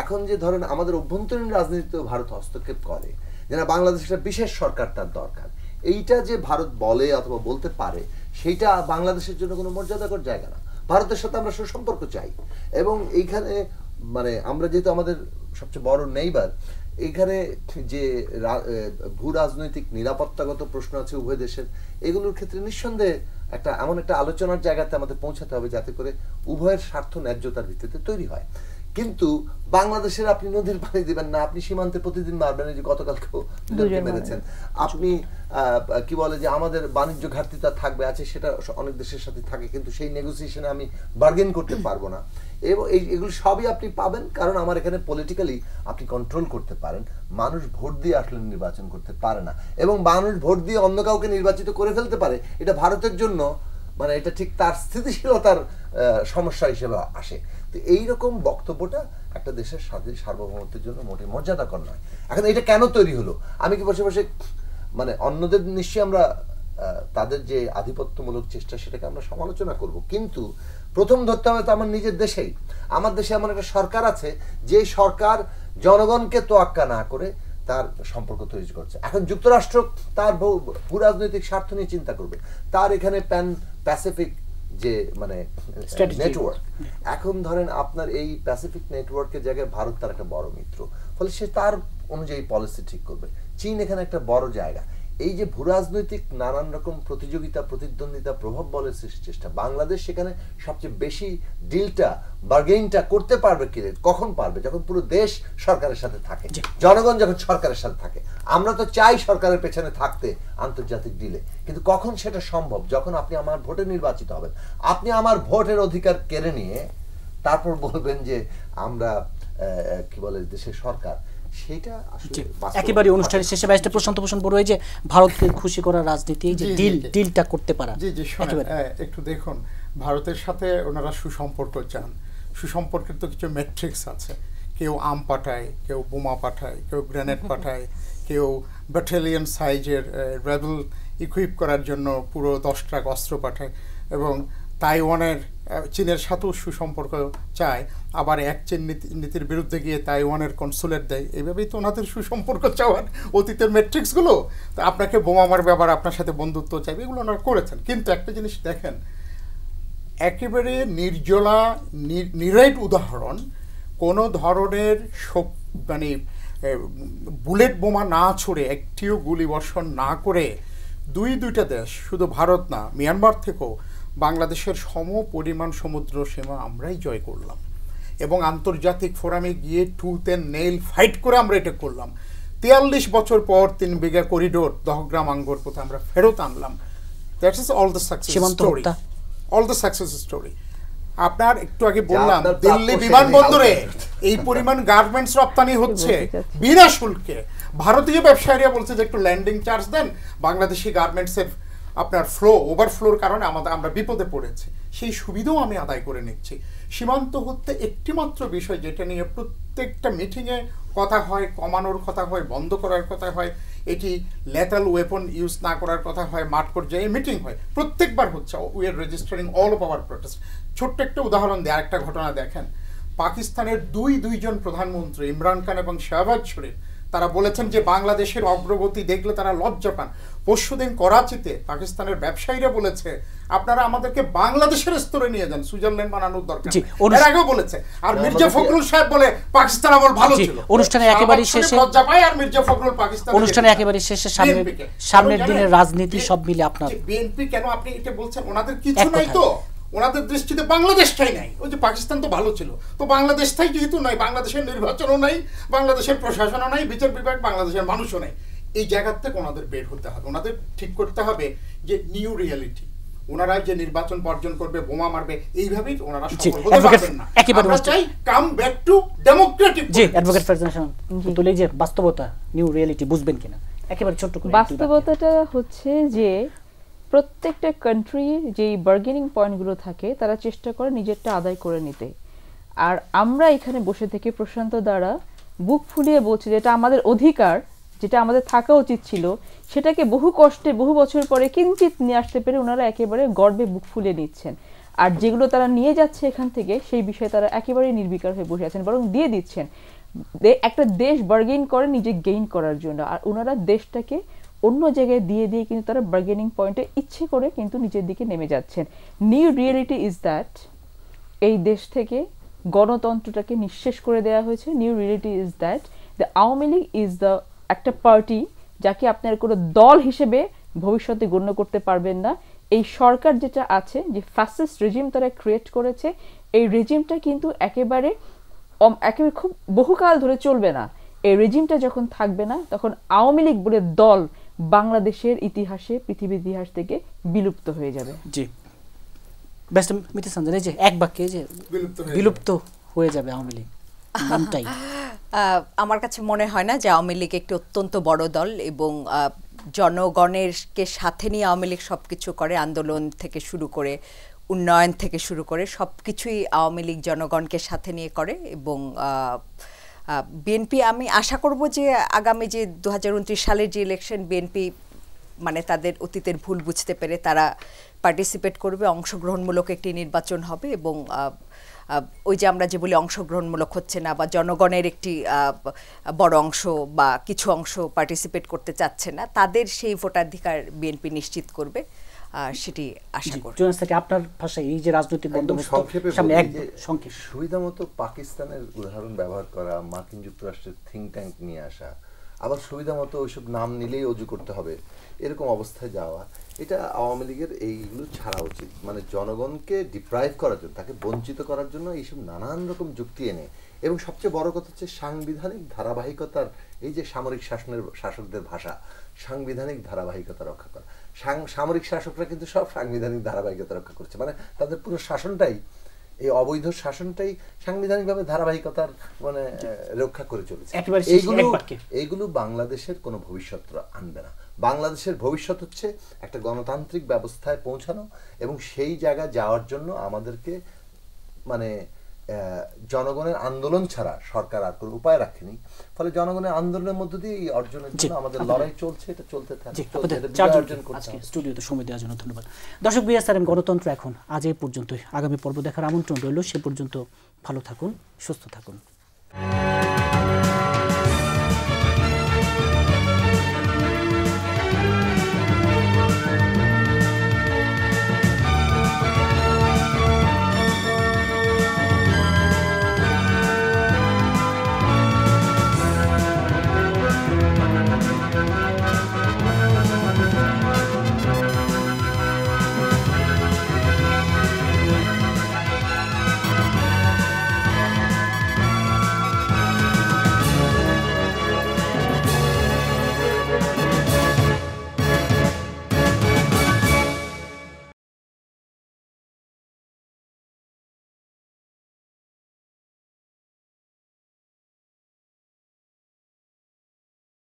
এখন যে ধরেন আমাদের অভ্যন্তরীণ রাজনীতিতে ভারত হস্তক্ষেপ করে, যে না বাংলাদেশের একটা বিশেষ সরকার তার দরকার, এইটা যে ভারত বলে অথবা বলতে পারে, সেইটা বাংলাদেশের জন্য কোনো মর্যাদাকর জায়গা না। ভারতের সাথে আমরা সুসম্পর্ক চাই। এবং এইখানে মানে আমরা যেহেতু আমাদের সবচেয়ে বড় নেইবার, এইখানে যে ভূ রাজনৈতিক নিরাপত্তাগত প্রশ্ন আছে উভয় দেশের, এগুলোর ক্ষেত্রে নিঃসন্দেহে এমন একটা আলোচনার জায়গাতে আমাদের পৌঁছাতে হবে যাতে করে উভয়ের স্বার্থ ন্যায্যতার ভিত্তিতে তৈরি হয়। কিন্তু বাংলাদেশের আপনি নদীর পানি দিবেন না, আপনি সীমান্তে প্রতিদিন মারবেন, যে গতকালকেও মেরেছেন, আপনি কি বলে যে আমাদের বাণিজ্য ঘাটতিটা থাকবে, আছে সেটা অনেক দেশের সাথে থাকে, কিন্তু সেই নেগোসিয়েশনে আমি বার্গেন করতে পারবো না। এবং এগুলো সবই আপনি পাবেন, কারণ আমার এখানে পলিটিক্যালি আপনি কন্ট্রোল করতে পারেন। মানুষ ভোট দিয়ে আসলে নির্বাচন করতে পারে না, এবং মানুষ ভোট দিয়ে অন্য কাউকে নির্বাচিত করে ফেলতে পারে। এটা ভারতের জন্য মানে এটা ঠিক তার স্থিতিশীলতার সমস্যা হিসেবে আসে। তো এইরকম বক্তব্যটা একটা দেশের সার্বভৌমত্বের জন্য মোটেই মর্যাদাকর নয়। এখন এটা কেন তৈরি হলো, আমি কি বসে বসে মানে অন্যদের নিশ্চয়ই আমরা তাদের যে আধিপত্যমূলক চেষ্টা সেটাকে আমরা সমালোচনা করব, কিন্তু প্রথম ধরতে হবে তো আমার নিজের দেশেই। আমার দেশে এমন একটা সরকার আছে যে সরকার জনগণকে তোয়াক্কা না করে তার সম্পর্ক তৈরি করছে। এখন যুক্তরাষ্ট্র তার ভূ রাজনৈতিক স্বার্থ নিয়ে চিন্তা করবে, তার এখানে প্যান প্যাসিফিক যে মানে নেটওয়ার্ক, এখন ধরেন আপনার এই প্যাসিফিক নেটওয়ার্কের জায়গায় ভারত তার একটা বড় মিত্র, ফলে সে তার অনুযায়ী পলিসি ঠিক করবে। চীন এখানে একটা বড় জায়গা। এই যে ভূরাজনৈতিক নানান রকম প্রতিযোগিতা, প্রতিদ্বন্দ্বিতা, প্রভাব বলের চেষ্টা, বাংলাদেশ সেখানে সবচেয়ে বেশি ডিলটা, বার্গেইনটা করতে পারবে কি, কখন পারবে? যখন পুরো দেশ সরকারের সাথে থাকে, জনগণ যখন সরকারের সাথে থাকে। আমরা তো চাই সরকারের পেছনে থাকতে আন্তর্জাতিক ডিলে, কিন্তু কখন সেটা সম্ভব? যখন আপনি আমার ভোটে নির্বাচিত হবেন, আপনি আমার ভোটের অধিকার কেড়ে নিয়ে তারপর বলবেন যে আমরা কি বলে দেশের সরকার। সেটা আসলে একেবারে অনুষ্ঠানের শেষে ব্যারিস্টার প্রশান্ত ভূষণ বড়ুই যে ভারতকে খুশি করার রাজনীতি, যে ডিলটা করতে পারা। জি জি, একটু দেখুন, ভারতের সাথে ওনারা সুসম্পর্ক চান। সুসম্পর্কের তো কিছু ম্যাট্রিক্স আছে। কেউ আম পাঠায়, কেউ বোমা পাঠায়, কেউ গ্রেনেড পাঠায়, কেউ ব্যাটালিয়ন সাইজের রেবেল ইকুইপ করার জন্য পুরো 10 ট্রাক অস্ত্র পাঠায়, এবং তাইওয়ানের চীনের সাথেও সুসম্পর্ক চায়, আবার এক চীন নীতির বিরুদ্ধে গিয়ে তাইওয়ানের কনসুলেট দেয়। এইভাবেই তো ওনাদের সুসম্পর্ক চাওয়ার অতীতের ম্যাট্রিক্সগুলো। তো আপনাকে বোমা মারবে, আবার আপনার সাথে বন্ধুত্ব চাইবে, এগুলো ওনারা করেছেন। কিন্তু একটা জিনিস দেখেন, একেবারে নির্জলা নিরাইট উদাহরণ, কোনো ধরনের মানে বুলেট বোমা না ছুড়ে, একটিও গুলি বর্ষণ না করে দুইটা দেশ, শুধু ভারত না, মিয়ানমার থেকেও বাংলাদেশের সম পরিমাণ সমুদ্র সীমা আমরাই জয় করলাম, এবং আন্তর্জাতিক ফোরামে গিয়ে টুথ অ্যান্ড নেইল ফাইট করে আমরা এটা করলাম। 43 বছর পর 3 বিঘা করিডোর দহগ্রাম আঙ্গর পথে আমরা ফেরত আনলাম। That is all the success story, all the success story. আপনার একটু আগে বললাম, দিল্লি বিমানবন্দরে এই পরিমাণ গার্মেন্টস রপ্তানি হচ্ছে বিনা শুল্কে। ভারতীয় ব্যবসায়ীরা বলছে যে একটু ল্যান্ডিং চার্জ দেন, বাংলাদেশি গার্মেন্টসের আপনার ওভারফ্লোর কারণে আমরা বিপদে পড়েছি, সেই সুবিধাও আমি আদায় করে নিচ্ছি। সীমান্ত হতে একটিমাত্র বিষয় যেটা নিয়ে প্রত্যেকটা মিটিংয়ে কথা হয়, কমানোর কথা হয়, বন্ধ করার কথা হয়, এটি লেথাল ওয়েপন ইউজ না করার কথা হয়, মাঠ পর্যায়ে মিটিং হয়, প্রত্যেকবার হচ্ছে। We are registering all of our protest. ছোট্ট একটা উদাহরণ দেয়, আরেকটা ঘটনা দেখেন। পাকিস্তানের দুইজন প্রধানমন্ত্রী, ইমরান খান এবং শাহবাজ শরীফ, তারা বলেছেন যে বাংলাদেশের অগ্রগতি দেখলে তারা লজ্জা পান। পরশুদিন করাচিতে পাকিস্তানের ব্যবসায়ীরা বলেছে, আপনারা আমাদেরকে বাংলাদেশের স্তরে নিয়ে যান, সুইজারল্যান্ড বানানোর দরকার। এর আগেও বলেছে। আর মির্জা ফখরুল সাহেব বলে পাকিস্তান আমল ভালো ছিল। অনুষ্ঠানে একেবারে শেষে লজ্জা পায়, আর মির্জা ফখরুল পাকিস্তান। অনুষ্ঠানে একেবারে শেষে সামনের দিনের রাজনীতি সব মিলে আপনার বিএনপি কেন আপনি এটা বলছেন? ওনাদের কিছু নাই তো, ওনাদের দৃষ্টিতে বাংলাদেশটাই নাই। ওই যে পাকিস্তান তো ভালো ছিল, তো বাংলাদেশটাই যেহেতু নাই, বাংলাদেশের নির্বাচনও নাই, বাংলাদেশের প্রশাসনও নাই, বিচার বিভাগ, বাংলাদেশের মানুষও নাই। এই জায়গা থেকে ওনাদের বের হতে হবে, ওনাদের ঠিক করতে হবে যে নিউ রিয়ালিটি। ওনারা যে নির্বাচন বর্জন করবে, বোমা মারবে, এইভাবেই ওনারা সফল হতে পারবেন না। আমরা চাই কাম ব্যাক টু ডেমোক্রেটিক। জি, অ্যাডভোকেট ফেডারেশন তুলে যে বাস্তবতা, নিউ রিয়ালিটি বুঝবেন কিনা একেবারে ছোট্ট করে। বাস্তবতাটা হচ্ছে যে প্রত্যেকটা কান্ট্রির যেই বার্গেনিং পয়েন্টগুলো থাকে, তারা চেষ্টা করে নিজেরটা আদায় করে নিতে। আর আমরা এখানে বসে থেকে প্রশান্ত দ্বারা বুক ফুলিয়ে বলছি যেটা আমাদের অধিকার, যেটা আমাদের থাকা উচিত ছিল, সেটাকে বহু কষ্টে বহু বছর পরে কিঞ্চিত নিয়ে আসতে পেরে ওনারা একেবারে গর্বে বুক ফুলিয়ে নিচ্ছেন। আর যেগুলো তারা নিয়ে যাচ্ছে এখান থেকে, সেই বিষয়ে তারা একেবারে নির্বিকার হয়ে বসে আছেন, বরং দিয়ে দিচ্ছেন। একটা দেশ বার্গেন করে নিজে গেইন করার জন্য, আর ওনারা দেশটাকে অন্য জায়গায় দিয়ে কিন্তু তারা বার্গেনিং পয়েন্টে ইচ্ছে করে কিন্তু নিচের দিকে নেমে যাচ্ছেন। নিউ রিয়েলিটি ইজ দ্যাট এই দেশ থেকে গণতন্ত্রটাকে নিঃশেষ করে দেওয়া হয়েছে। New reality is that the Awami League is the একটা পার্টি যাকে আপনার কোনো দল হিসেবে ভবিষ্যতে গণ্য করতে পারবেন না। এই সরকার যেটা আছে, যে ফ্যাসিস্ট রেজিম তারা ক্রিয়েট করেছে, এই রেজিমটা কিন্তু একেবারে খুব বহুকাল ধরে চলবে না। এই রেজিমটা যখন থাকবে না, তখন আওয়ামী লীগ বলে দল বাংলাদেশের ইতিহাসে, পৃথিবীর ইতিহাস থেকে বিলুপ্ত হয়ে যাবে। জি, বেস্ট মিতে সঞ্জয়, যে এক বাক্যে যে বিলুপ্ত হয়ে যাবে আওয়ামী লীগ নামটাই। আমার কাছে মনে হয় না যে আওয়ামী লীগ একটি অত্যন্ত বড় দল, এবং জনগণেরকে সাথে নিয়ে আওয়ামী লীগ সব কিছু করে, আন্দোলন থেকে শুরু করে উন্নয়ন থেকে শুরু করে সব কিছুই আওয়ামী লীগ জনগণকে সাথে নিয়ে করে। এবং বিএনপি, আমি আশা করব যে আগামী যে 2029 সালের যে ইলেকশন, বিএনপি মানে তাদের অতীতের ভুল বুঝতে পেরে তারা পার্টিসিপেট করবে, অংশগ্রহণমূলক একটি নির্বাচন হবে। এবং ওই যে আমরা যে বলি অংশগ্রহণমূলক হচ্ছে না, বা জনগণের একটি বড় অংশ বা কিছু অংশ পার্টিসিপেট করতে চাচ্ছে না, তাদের সেই ভোটাধিকার বিএনপি নিশ্চিত করবে, সেটি আশা করি। আপনার ভাষায় এই যে রাজনৈতিক বন্দোবস্ত সামনে সুবিধা মতো পাকিস্তানের উদাহরণ ব্যবহার করা, মার্কিন যুক্তরাষ্ট্রের থিঙ্ক ট্যাঙ্ক নিয়ে আসা, আবার সুবিধা মতো ওইসব নাম নিলেই অজু করতে হবে, এরকম অবস্থায় যাওয়া, এটা আওয়ামী লীগের এইগুলো ছাড়া উচিত। মানে জনগণকে ডিপ্রাইভ করার জন্য, তাকে বঞ্চিত করার জন্য এইসব নানান রকম যুক্তি এনে, এবং সবচেয়ে বড় কথা হচ্ছে সাংবিধানিক ধারাবাহিকতার, এই যে সামরিক শাসকদের ভাষা, সাংবিধানিক ধারাবাহিকতা রক্ষা করা। সামরিক শাসকরা কিন্তু সব সাংবিধানিক ধারাবাহিকতা রক্ষা করছে, মানে তাদের পুরো শাসনটাই, এই অবৈধ শাসনটাই সাংবিধানিকভাবে ধারাবাহিকতার মানে রক্ষা করে চলেছে। এইগুলো বাংলাদেশের কোনো ভবিষ্যৎ আনবে না। বাংলাদেশের ভবিষ্যৎ হচ্ছে একটা গণতান্ত্রিক ব্যবস্থায় পৌঁছানো, এবং সেই জায়গায় যাওয়ার জন্য আমাদেরকে মানে জনগণের আন্দোলন ছাড়া সরকার আর কোনো উপায় রাখেনি। ফলে জনগণের আন্দোলনের মধ্য দিয়ে এই অর্জনের জন্য আমাদের লড়াই চলছে, এটা চলতে থাকবে। স্টুডিওতে সময় দেওয়ার জন্য ধন্যবাদ। দর্শক, বিএসআরএম গণতন্ত্র এখন আজ এই পর্যন্তই। আগামী পর্ব দেখার আমন্ত্রণ রইল। সে পর্যন্ত ভালো থাকুন, সুস্থ থাকুন।